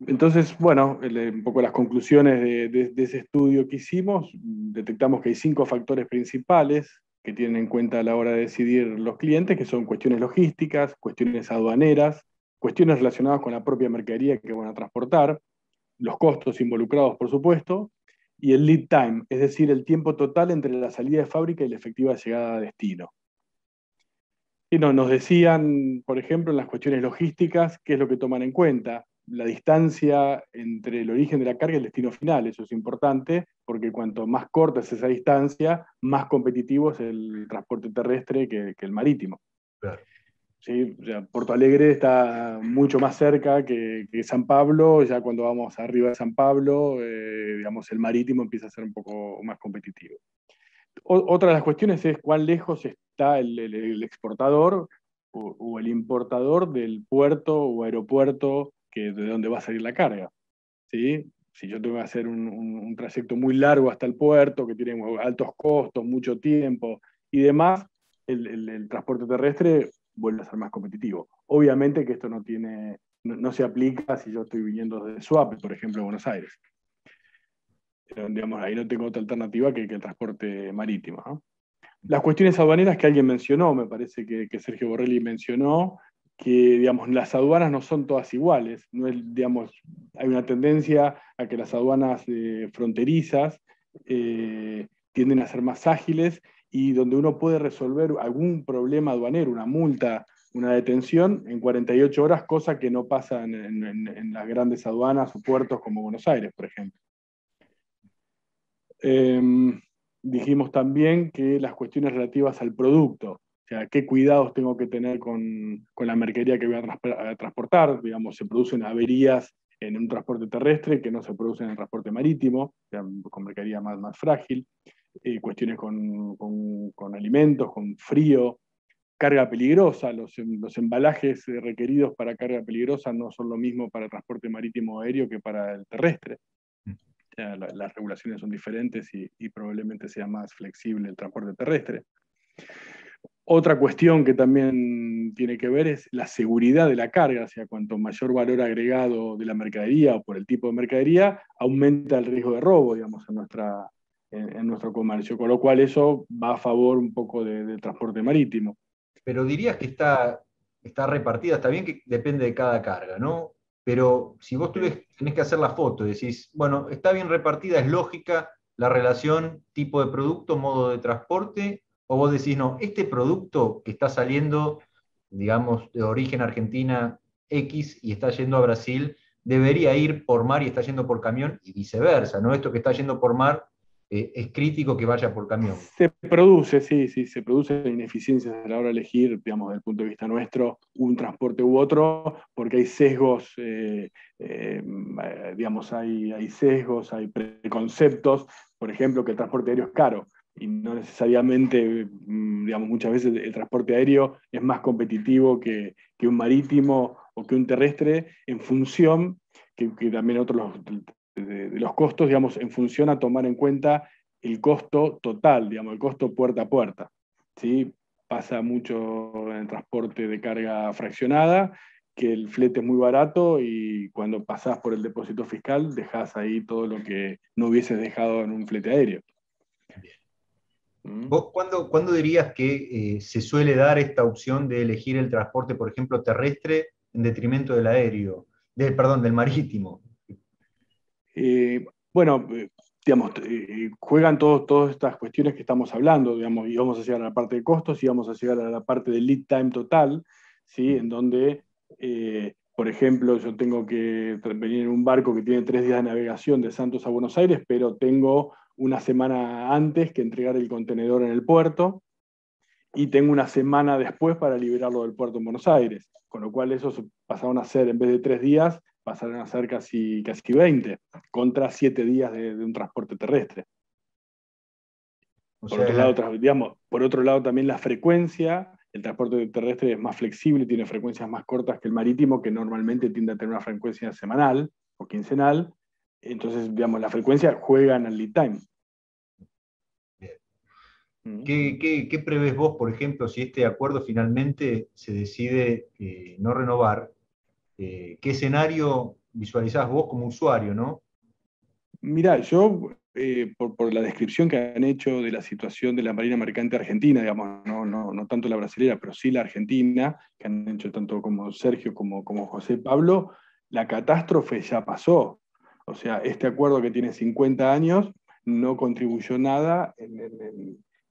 Entonces, bueno, un poco las conclusiones de ese estudio que hicimos, detectamos que hay 5 factores principales que tienen en cuenta a la hora de decidir los clientes, que son cuestiones logísticas, cuestiones aduaneras, cuestiones relacionadas con la propia mercadería que van a transportar, los costos involucrados, por supuesto, y el lead time, es decir, el tiempo total entre la salida de fábrica y la efectiva llegada a destino. Y nos decían, por ejemplo, en las cuestiones logísticas, qué es lo que toman en cuenta. La distancia entre el origen de la carga y el destino final, eso es importante, porque cuanto más corta es esa distancia, más competitivo es el transporte terrestre que el marítimo. Claro. ¿Sí? O sea, Porto Alegre está mucho más cerca que San Pablo. Ya cuando vamos arriba de San Pablo, digamos, el marítimo empieza a ser un poco más competitivo. Otra de las cuestiones es cuán lejos está el exportador o el importador del puerto o aeropuerto de donde va a salir la carga. ¿Sí? Si yo tengo que hacer un trayecto muy largo hasta el puerto, que tiene altos costos, mucho tiempo y demás, el transporte terrestre vuelve a ser más competitivo. Obviamente que esto no se aplica si yo estoy viniendo desde Suape, por ejemplo, a Buenos Aires. Digamos, ahí no tengo otra alternativa que el transporte marítimo, ¿no? Las cuestiones aduaneras que alguien mencionó, me parece que Sergio Borrelli mencionó, que digamos, las aduanas no son todas iguales. No es, digamos, hay una tendencia a que las aduanas fronterizas tienden a ser más ágiles, y donde uno puede resolver algún problema aduanero, una multa, una detención, en 48 horas, cosa que no pasa en las grandes aduanas o puertos como Buenos Aires, por ejemplo. Dijimos también que las cuestiones relativas al producto, o sea, qué cuidados tengo que tener con la mercadería que voy a transportar. Digamos, se producen averías en un transporte terrestre que no se producen en el transporte marítimo, o sea, con mercadería más frágil. Cuestiones con alimentos, con frío, carga peligrosa. Los embalajes requeridos para carga peligrosa no son lo mismo para el transporte marítimo o aéreo que para el terrestre. Las regulaciones son diferentes y probablemente sea más flexible el transporte terrestre. Otra cuestión que también tiene que ver es la seguridad de la carga. O sea, cuanto mayor valor agregado de la mercadería o por el tipo de mercadería, aumenta el riesgo de robo, digamos, en nuestro comercio, con lo cual eso va a favor un poco del transporte marítimo. Pero dirías que está repartida, está bien que depende de cada carga, ¿no? Pero si vos tenés que hacer la foto y decís, bueno, está bien repartida, es lógica la relación tipo de producto, modo de transporte, o vos decís, no, este producto que está saliendo, digamos, de origen Argentina X y está yendo a Brasil, debería ir por mar y está yendo por camión y viceversa, ¿no? Esto que está yendo por mar es crítico que vaya por camión. Se produce, sí, se producen ineficiencias a la hora de elegir, digamos, desde el punto de vista nuestro, un transporte u otro, porque hay sesgos, digamos, hay sesgos, hay preconceptos, por ejemplo, que el transporte aéreo es caro, y no necesariamente, digamos, muchas veces el transporte aéreo es más competitivo que un marítimo o que un terrestre, en función, que también otros de los costos, digamos, en función a tomar en cuenta el costo total, digamos, el costo puerta a puerta. ¿Sí? Pasa mucho en el transporte de carga fraccionada, que el flete es muy barato y cuando pasás por el depósito fiscal dejás ahí todo lo que no hubieses dejado en un flete aéreo. ¿Vos cuándo dirías que se suele dar esta opción de elegir el transporte, por ejemplo, terrestre en detrimento del aéreo, perdón, del marítimo? Bueno, digamos, juegan todas estas cuestiones que estamos hablando, digamos, y vamos a llegar a la parte de costos y vamos a llegar a la parte del lead time total, ¿sí? En donde, por ejemplo, yo tengo que venir en un barco que tiene 3 días de navegación de Santos a Buenos Aires, pero tengo una semana antes que entregar el contenedor en el puerto y tengo una semana después para liberarlo del puerto en Buenos Aires, con lo cual esos pasaron a ser, en vez de 3 días, pasaron a ser casi 20, contra 7 días de un transporte terrestre. Por otro lado, también la frecuencia, el transporte terrestre es más flexible, tiene frecuencias más cortas que el marítimo, que normalmente tiende a tener una frecuencia semanal o quincenal. Entonces, digamos, la frecuencia juega en el lead time. ¿Qué prevés vos, por ejemplo, si este acuerdo finalmente se decide no renovar? ¿Qué escenario visualizás vos como usuario, no? Mirá, yo, por la descripción que han hecho de la situación de la Marina Mercante Argentina, digamos, no tanto la brasilera, pero sí la argentina, que han hecho tanto como Sergio como José Pablo, la catástrofe ya pasó. O sea, este acuerdo que tiene 50 años no contribuyó nada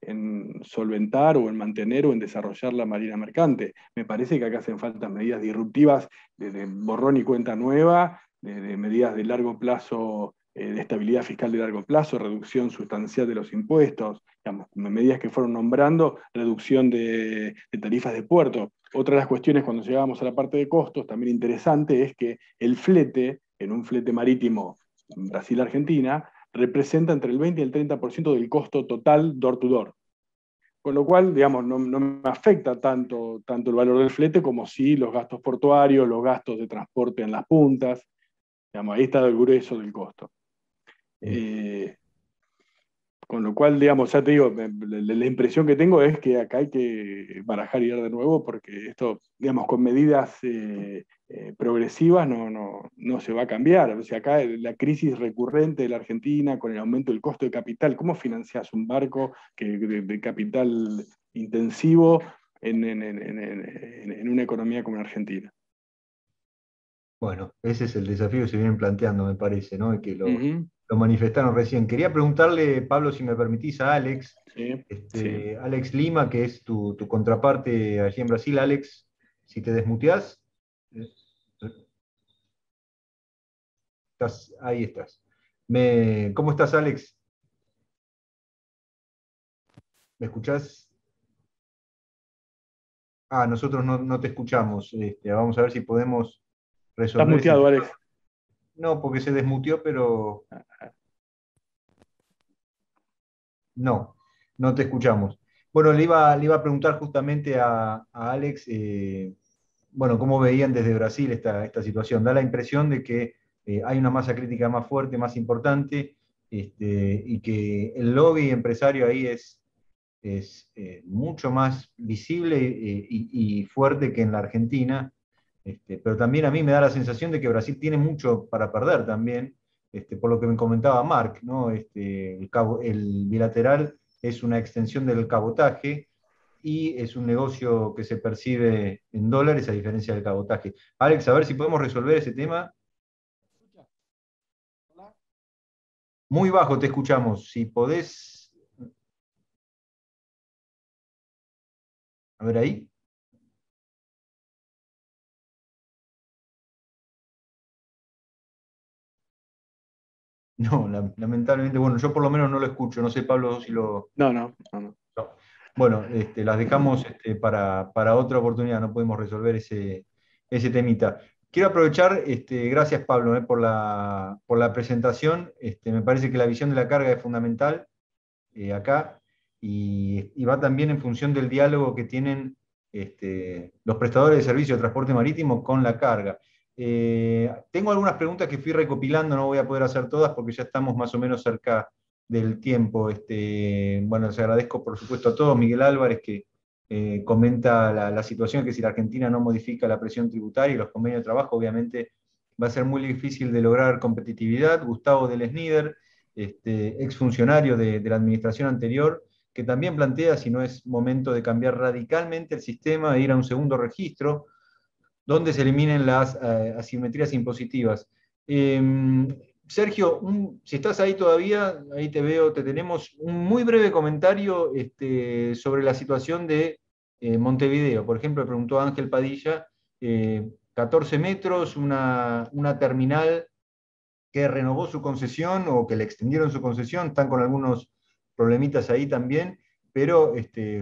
en solventar o en mantener o en desarrollar la Marina Mercante. Me parece que acá hacen falta medidas disruptivas de borrón y cuenta nueva, de medidas de largo plazo, de estabilidad fiscal de largo plazo, reducción sustancial de los impuestos, digamos, medidas que fueron nombrando, reducción de tarifas de puerto. Otra de las cuestiones cuando llegamos a la parte de costos, también interesante, es que el flete, en un flete marítimo Brasil-Argentina, representa entre el 20 y el 30% del costo total door to door. Con lo cual, digamos, no me afecta tanto el valor del flete como sí los gastos portuarios, los gastos de transporte en las puntas. Digamos, ahí está el grueso del costo. Con lo cual, digamos, ya te digo, la impresión que tengo es que acá hay que barajar y dar de nuevo, porque esto, digamos, con medidas progresivas no se va a cambiar. O sea, acá la crisis recurrente de la Argentina, con el aumento del costo de capital, ¿cómo financias un barco de capital intensivo en una economía como la Argentina? Bueno, ese es el desafío que se vienen planteando, me parece, ¿no? Y que lo manifestaron recién. Quería preguntarle, Pablo, si me permitís, a Alex, Sí. Alex Lima, que es tu contraparte allí en Brasil. Alex, si te desmuteás. Ahí estás. ¿Cómo estás, Alex? ¿Me escuchás? Nosotros no te escuchamos. Vamos a ver si podemos Estás resolver ese muteado, tema. Alex. No, porque se desmuteó, pero no te escuchamos. Bueno, le iba a preguntar justamente a Alex, bueno, cómo veían desde Brasil esta situación. Da la impresión de que hay una masa crítica más fuerte, más importante, y que el lobby empresario ahí es mucho más visible y fuerte que en la Argentina. Pero también a mí me da la sensación de que Brasil tiene mucho para perder también, por lo que me comentaba Mark, ¿no? El bilateral es una extensión del cabotaje y es un negocio que se percibe en dólares a diferencia del cabotaje. Alex, a ver si podemos resolver ese tema. Muy bajo te escuchamos. Si podés... A ver ahí. No, lamentablemente, bueno, yo por lo menos no lo escucho, no sé, Pablo, si lo... No. No. Bueno, las dejamos para otra oportunidad, no podemos resolver ese temita. Quiero aprovechar, gracias Pablo, por la presentación. Me parece que la visión de la carga es fundamental acá y va también en función del diálogo que tienen los prestadores de servicio de transporte marítimo con la carga. Tengo algunas preguntas que fui recopilando, no voy a poder hacer todas porque ya estamos más o menos cerca del tiempo. Bueno, les agradezco por supuesto a todos. Miguel Álvarez, que comenta la situación que si la Argentina no modifica la presión tributaria y los convenios de trabajo, obviamente va a ser muy difícil de lograr competitividad. Gustavo del Snider, exfuncionario de la administración anterior, que también plantea si no es momento de cambiar radicalmente el sistema e ir a un segundo registro, donde se eliminen las asimetrías impositivas. Sergio, si estás ahí todavía, ahí te veo, te tenemos un muy breve comentario sobre la situación de Montevideo. Por ejemplo, preguntó Ángel Padilla, 14 metros, una terminal que renovó su concesión o que le extendieron su concesión, están con algunos problemitas ahí también, pero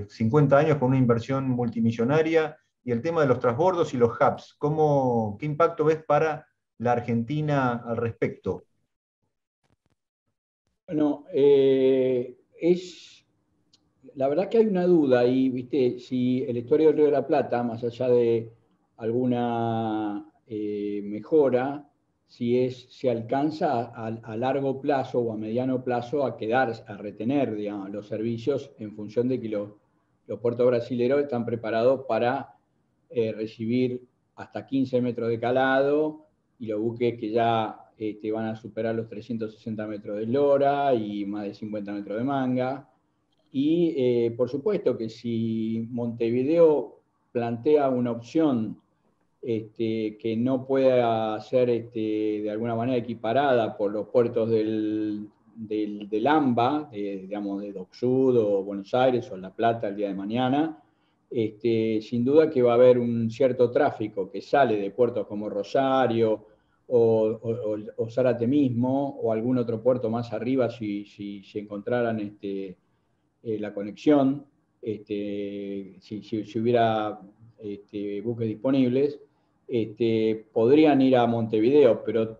50 años con una inversión multimillonaria, y el tema de los transbordos y los hubs, ¿qué impacto ves para la Argentina al respecto? Bueno, la verdad que hay una duda ahí, ¿viste? Si el estuario del Río de la Plata, más allá de alguna mejora, si alcanza a largo plazo o a mediano plazo a retener, digamos, los servicios en función de que los puertos brasileños están preparados para recibir hasta 15 metros de calado, y los buques que ya van a superar los 360 metros de eslora y más de 50 metros de manga. Y por supuesto que si Montevideo plantea una opción que no pueda ser de alguna manera equiparada por los puertos del AMBA, digamos de Dock Sud o Buenos Aires o La Plata el día de mañana, sin duda que va a haber un cierto tráfico que sale de puertos como Rosario o Zárate mismo, o algún otro puerto más arriba si encontraran la conexión, si hubiera buques disponibles, podrían ir a Montevideo, pero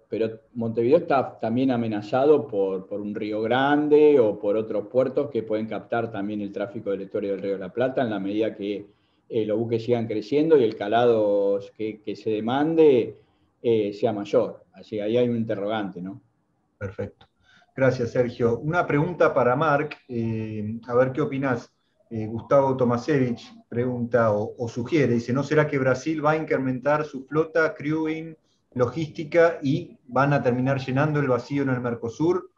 Montevideo está también amenazado por un Río Grande o por otros puertos que pueden captar también el tráfico del estuario del Río de la Plata en la medida que los buques sigan creciendo y el calado que se demande sea mayor. Así que ahí hay un interrogante, ¿no? Perfecto. Gracias, Sergio. Una pregunta para Marc, a ver qué opinás. Gustavo Tomasevich pregunta o sugiere, dice, ¿no será que Brasil va a incrementar su flota, crewing, logística y van a terminar llenando el vacío en el Mercosur?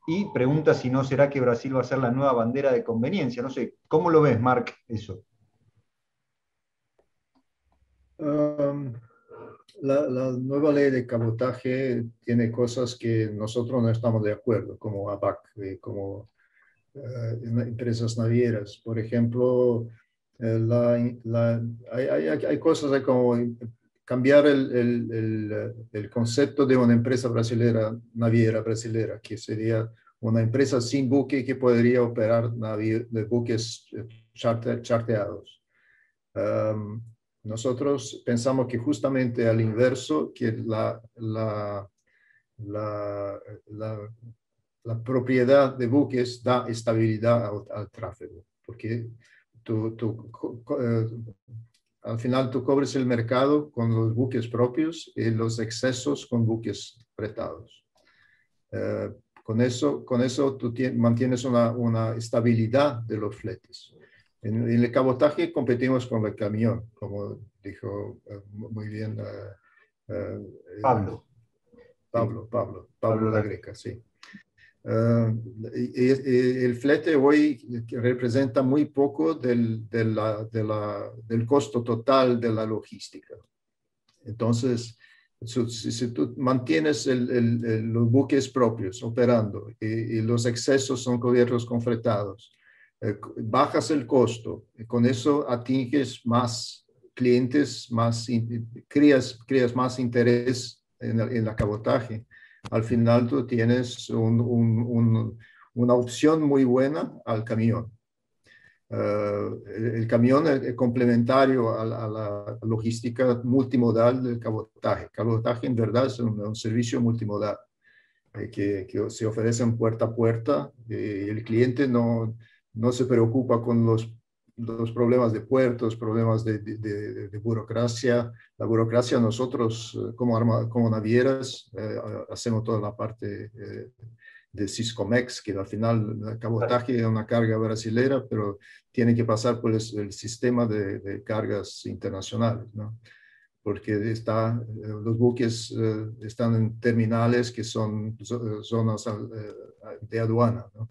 Y pregunta si no será que Brasil va a ser la nueva bandera de conveniencia. No sé, ¿cómo lo ves, Marc, eso? La nueva ley de cabotaje tiene cosas que nosotros no estamos de acuerdo, como ABAC, como empresas navieras. Por ejemplo, hay cosas como cambiar el concepto de una empresa brasilera, naviera brasilera, que sería una empresa sin buque que podría operar de buques charteados. Nosotros pensamos que justamente al inverso, que la propiedad de buques da estabilidad al tráfico, porque al final tú cobres el mercado con los buques propios y los excesos con buques prestados. Con eso tú mantienes una estabilidad de los fletes. En el cabotaje competimos con el camión, como dijo muy bien Pablo La Greca, sí. El flete hoy representa muy poco del costo total de la logística. Entonces, si tú mantienes los buques propios operando y los excesos son cubiertos con fletados, bajas el costo, y con eso atinges más clientes, creas más interés en la cabotaje. al final tú tienes una opción muy buena al camión. El camión es complementario a la logística multimodal del cabotaje. El cabotaje en verdad es un servicio multimodal que se ofrece en puerta a puerta. El cliente no se preocupa con los problemas de puertos, problemas de burocracia. La burocracia nosotros como navieras hacemos toda la parte de Siscomex, que al final el cabotaje es una carga brasilera, pero tiene que pasar por el sistema de cargas internacionales, ¿no? Porque los buques están en terminales que son zonas de aduana, ¿no?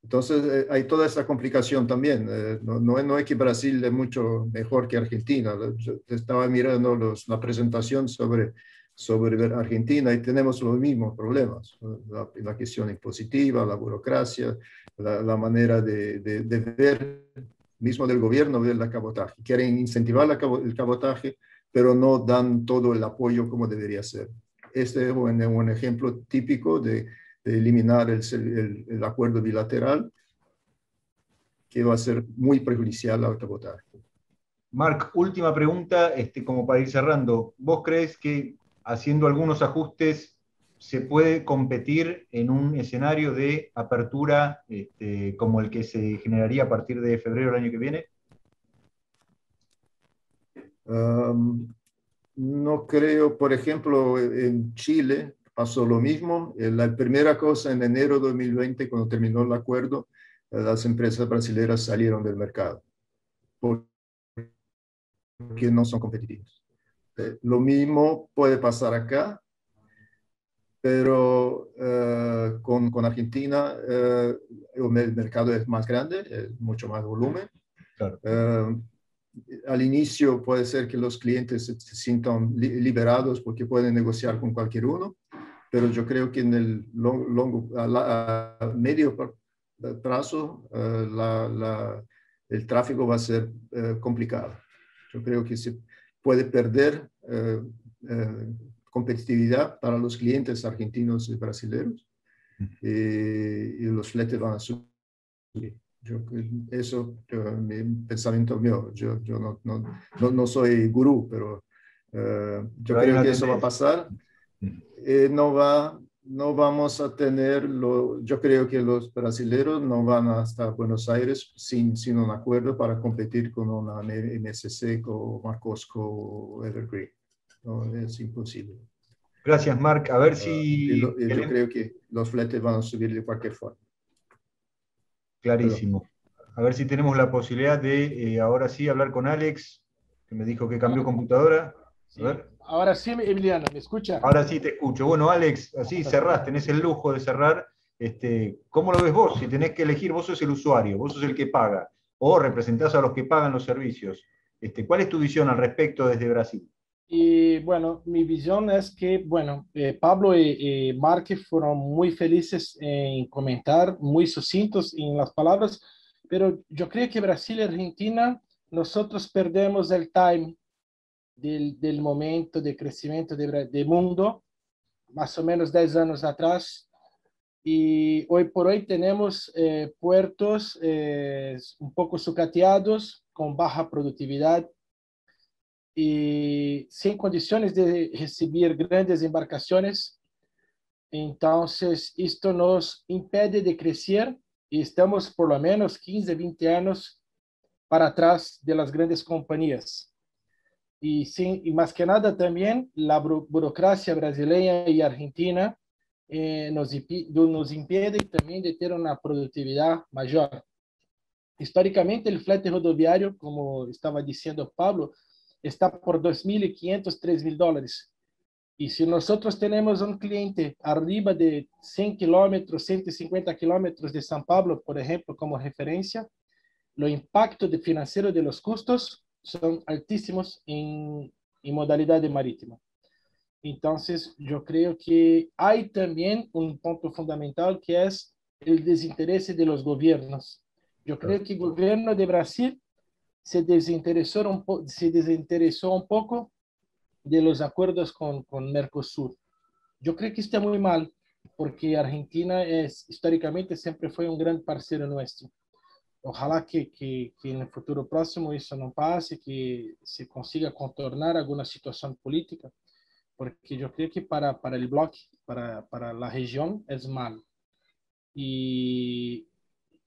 Entonces, hay toda esta complicación también. No es que Brasil es mucho mejor que Argentina. Yo estaba mirando la presentación sobre Argentina y tenemos los mismos problemas. La cuestión impositiva, la burocracia, la manera de ver, mismo del gobierno, ver el cabotaje. Quieren incentivar el cabotaje, pero no dan todo el apoyo como debería ser. Este es un ejemplo típico de eliminar el acuerdo bilateral, que va a ser muy perjudicial al cabotaje. Marc, última pregunta, como para ir cerrando. ¿Vos crees que haciendo algunos ajustes se puede competir en un escenario de apertura como el que se generaría a partir de febrero del año que viene? No creo. Por ejemplo, en Chile pasó lo mismo. La primera cosa en enero de 2020, cuando terminó el acuerdo, las empresas brasileñas salieron del mercado porque no son competitivos. Lo mismo puede pasar acá, pero con Argentina el mercado es más grande, es mucho más volumen. Claro. Al inicio puede ser que los clientes se sientan liberados porque pueden negociar con cualquier uno, pero yo creo que en el a medio plazo el tráfico va a ser complicado. Yo creo que se puede perder competitividad para los clientes argentinos y brasileños y los fletes van a subir. Eso es mi pensamiento mío. Yo no soy gurú, pero yo creo que eso va a pasar. No vamos a tener, yo creo que los brasileños no van hasta Buenos Aires sin un acuerdo para competir con una MSC o Marcosco o Evergreen. No, es imposible. Gracias, Marc. A ver si... yo creo que los fletes van a subir de cualquier forma. Clarísimo. A ver si tenemos la posibilidad de, ahora sí, hablar con Alex, que me dijo que cambió computadora. Sí. A ver. Ahora sí, Emiliano, ¿me escucha? Ahora sí te escucho. Bueno, Alex, así cerrás, tenés el lujo de cerrar. ¿Cómo lo ves vos? Si tenés que elegir, vos sos el usuario, vos sos el que paga, o representás a los que pagan los servicios. ¿Cuál es tu visión al respecto desde Brasil? Y bueno, mi visión es que, bueno, Pablo y Marc fueron muy felices en comentar, muy sucintos en las palabras, pero yo creo que Brasil y Argentina, nosotros perdemos el time del momento de crecimiento del mundo, más o menos 10 años atrás, y hoy por hoy tenemos puertos un poco sucateados, con baja productividad, y sin condiciones de recibir grandes embarcaciones. Entonces, esto nos impide de crecer y estamos por lo menos 15, 20 años para atrás de las grandes compañías. Y más que nada también la burocracia brasileña y argentina nos impide también de tener una productividad mayor. Históricamente, el flete rodoviario, como estaba diciendo Pablo, está por $2.500, $3.000. Y si nosotros tenemos un cliente arriba de 100 kilómetros, 150 kilómetros de São Paulo, por ejemplo, como referencia, los impactos financieros de los costos son altísimos en modalidad marítima. Entonces, yo creo que hay también un punto fundamental que es el desinterés de los gobiernos. Yo creo que el gobierno de Brasil se desinteresó un poco de los acuerdos con Mercosur. Yo creo que está muy mal, porque Argentina históricamente siempre fue un gran parceiro nuestro. Ojalá que en el futuro próximo eso no pase, que se consiga contornar alguna situación política, porque yo creo que para el bloque, para la región, es mal. Y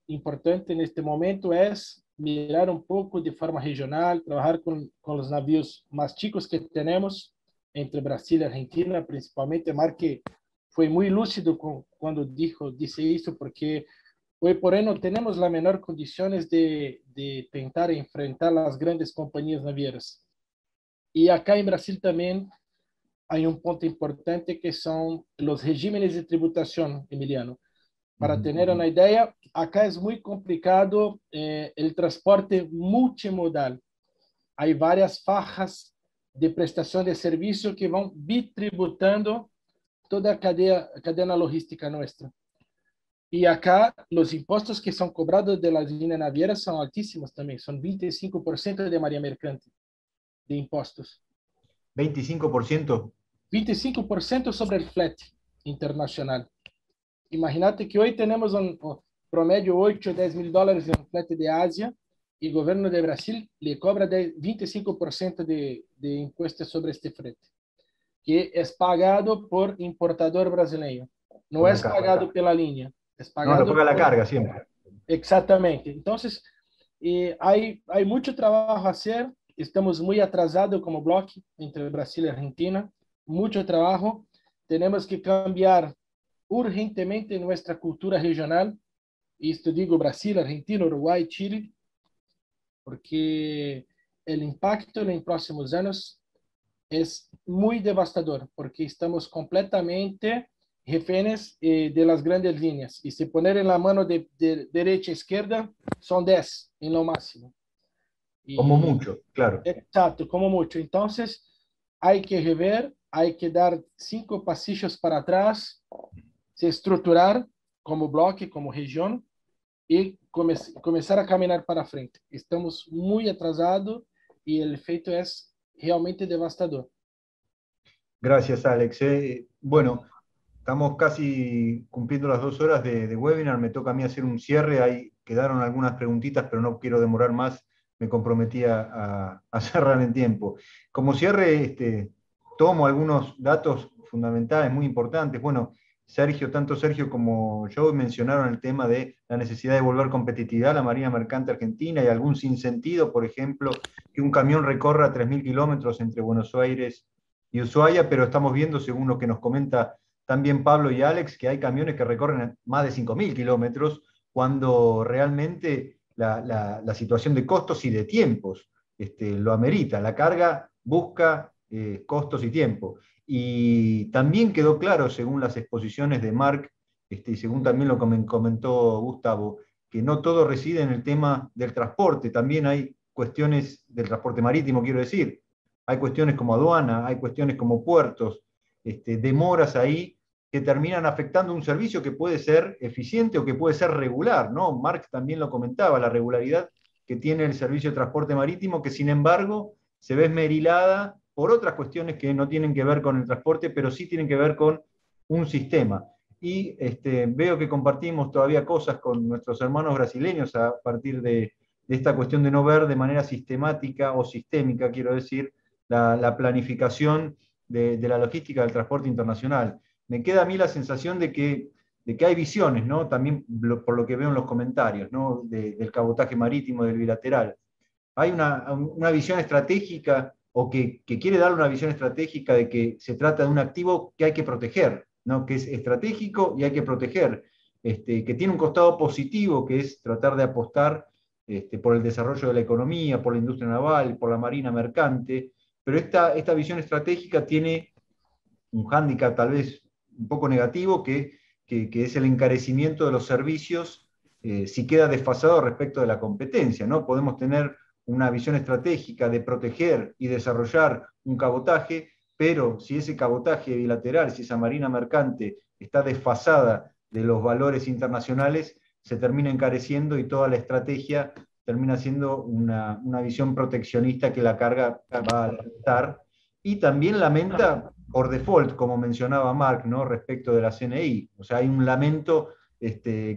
importante en este momento es mirar un poco de forma regional, trabajar con los navíos más chicos que tenemos, entre Brasil y Argentina, principalmente. Marque fue muy lúcido cuando dice esto, porque hoy por hoy no tenemos la menor condiciones de tentar enfrentar las grandes compañías navieras. Y acá en Brasil también hay un punto importante que son los regímenes de tributación, Emiliano. Para tener una idea, acá es muy complicado el transporte multimodal. Hay varias fajas de prestación de servicio que van bitributando toda a cadena logística nuestra. Y acá los impuestos que son cobrados de las líneas navieras son altísimos también, son 25% de María Mercante de impuestos. 25%. 25% sobre el flete internacional. Imagínate que hoy tenemos un promedio 8 a 10 mil dólares en un flete de Asia y el gobierno de Brasil le cobra 25% de impuestos sobre este flete, que es pagado por importador brasileño. No es pagado pela línea, es pagado. No, lo paga la carga siempre. Exactamente. Entonces, hay mucho trabajo a hacer. Estamos muy atrasados como bloque entre Brasil y Argentina. Mucho trabajo. Tenemos que cambiar urgentemente nuestra cultura regional. Y esto digo Brasil, Argentina, Uruguay, Chile, porque el impacto en los próximos años es muy devastador, porque estamos completamente reféns de las grandes líneas. Y si poner en la mano de derecha a izquierda, son 10 en lo máximo. Como mucho, claro. Exacto, como mucho. Entonces, hay que rever, hay que dar 5 pasillos para atrás, se estructurar como bloque, como región, y comenzar a caminar para frente. Estamos muy atrasados y el efecto es realmente devastador. Gracias, Alex. Bueno, estamos casi cumpliendo las 2 horas de webinar. Me toca a mí hacer un cierre. Ahí quedaron algunas preguntitas, pero no quiero demorar más. Me comprometí a cerrar en tiempo. Como cierre, tomo algunos datos fundamentales, muy importantes. Bueno, tanto Sergio como yo mencionaron el tema de la necesidad de volver competitividad a la Marina Mercante Argentina y algún sinsentido, por ejemplo, que un camión recorra 3.000 kilómetros entre Buenos Aires y Ushuaia, pero estamos viendo, según lo que nos comenta también Pablo y Alex, que hay camiones que recorren más de 5.000 kilómetros, cuando realmente la situación de costos y de tiempos lo amerita. La carga busca costos y tiempo. Y también quedó claro, según las exposiciones de Marc, y según también lo comentó Gustavo, que no todo reside en el tema del transporte, también hay cuestiones del transporte marítimo, quiero decir. Hay cuestiones como aduana, hay cuestiones como puertos, demoras ahí que terminan afectando un servicio que puede ser eficiente o que puede ser regular, ¿no? Marc también lo comentaba, la regularidad que tiene el servicio de transporte marítimo, que sin embargo se ve esmerilada por otras cuestiones que no tienen que ver con el transporte, pero sí tienen que ver con un sistema. Y veo que compartimos todavía cosas con nuestros hermanos brasileños a partir de esta cuestión de no ver de manera sistemática o sistémica, quiero decir, la planificación de la logística del transporte internacional. Me queda a mí la sensación de que hay visiones, ¿no? También por lo que veo en los comentarios, ¿no? Del cabotaje marítimo, del bilateral. Hay una visión estratégica o que quiere dar una visión estratégica de que se trata de un activo que hay que proteger, ¿no? Que es estratégico y hay que proteger, que tiene un costado positivo, que es tratar de apostar por el desarrollo de la economía, por la industria naval, por la marina mercante, pero esta visión estratégica tiene un hándicap tal vez un poco negativo, que es el encarecimiento de los servicios si queda desfasado respecto de la competencia, ¿no? Podemos tener una visión estratégica de proteger y desarrollar un cabotaje, pero si ese cabotaje bilateral, si esa marina mercante está desfasada de los valores internacionales, se termina encareciendo y toda la estrategia termina siendo una visión proteccionista que la carga va a alentar. Y también lamenta por default, como mencionaba Mark, ¿no? Respecto de la CNI. O sea, hay un lamento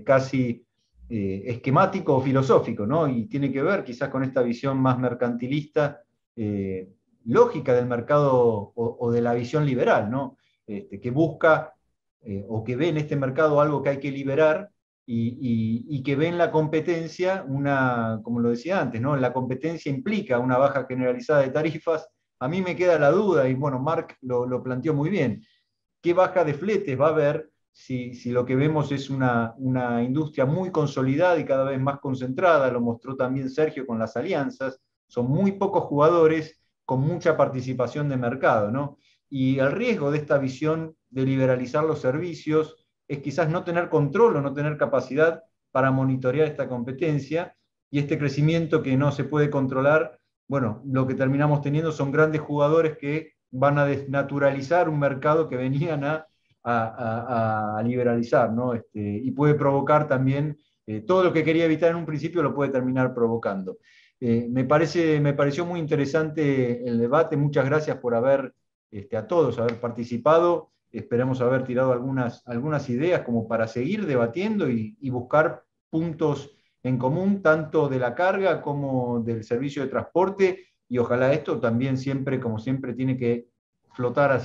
casi esquemático o filosófico, ¿no? Y tiene que ver quizás con esta visión más mercantilista, lógica del mercado o de la visión liberal, ¿no? Que busca o que ve en este mercado algo que hay que liberar y que ve en la competencia como lo decía antes, ¿no? La competencia implica una baja generalizada de tarifas. A mí me queda la duda, y bueno, Mark lo planteó muy bien, ¿qué baja de fletes va a haber si lo que vemos es una industria muy consolidada y cada vez más concentrada? Lo mostró también Sergio con las alianzas, son muy pocos jugadores con mucha participación de mercado, ¿no? Y el riesgo de esta visión de liberalizar los servicios es quizás no tener control o no tener capacidad para monitorear esta competencia y este crecimiento que no se puede controlar. Bueno, lo que terminamos teniendo son grandes jugadores que van a desnaturalizar un mercado que venían a liberalizar, ¿no? Y puede provocar también todo lo que quería evitar en un principio lo puede terminar provocando. Me pareció muy interesante el debate. Muchas gracias por a todos haber participado. Esperemos haber tirado algunas ideas como para seguir debatiendo y buscar puntos en común, tanto de la carga como del servicio de transporte, y ojalá esto también siempre, como siempre, tiene que flotar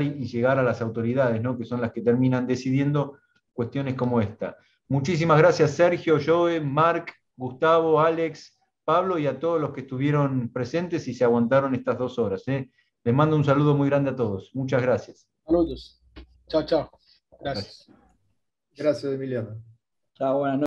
y llegar a las autoridades, ¿no? Que son las que terminan decidiendo cuestiones como esta. Muchísimas gracias, Sergio, Joe, Mark, Gustavo, Alex, Pablo y a todos los que estuvieron presentes y se aguantaron estas 2 horas. Les mando un saludo muy grande a todos. Muchas gracias. Saludos. Chao, chao. Gracias. Gracias, Emiliano. Chao, buenas noches.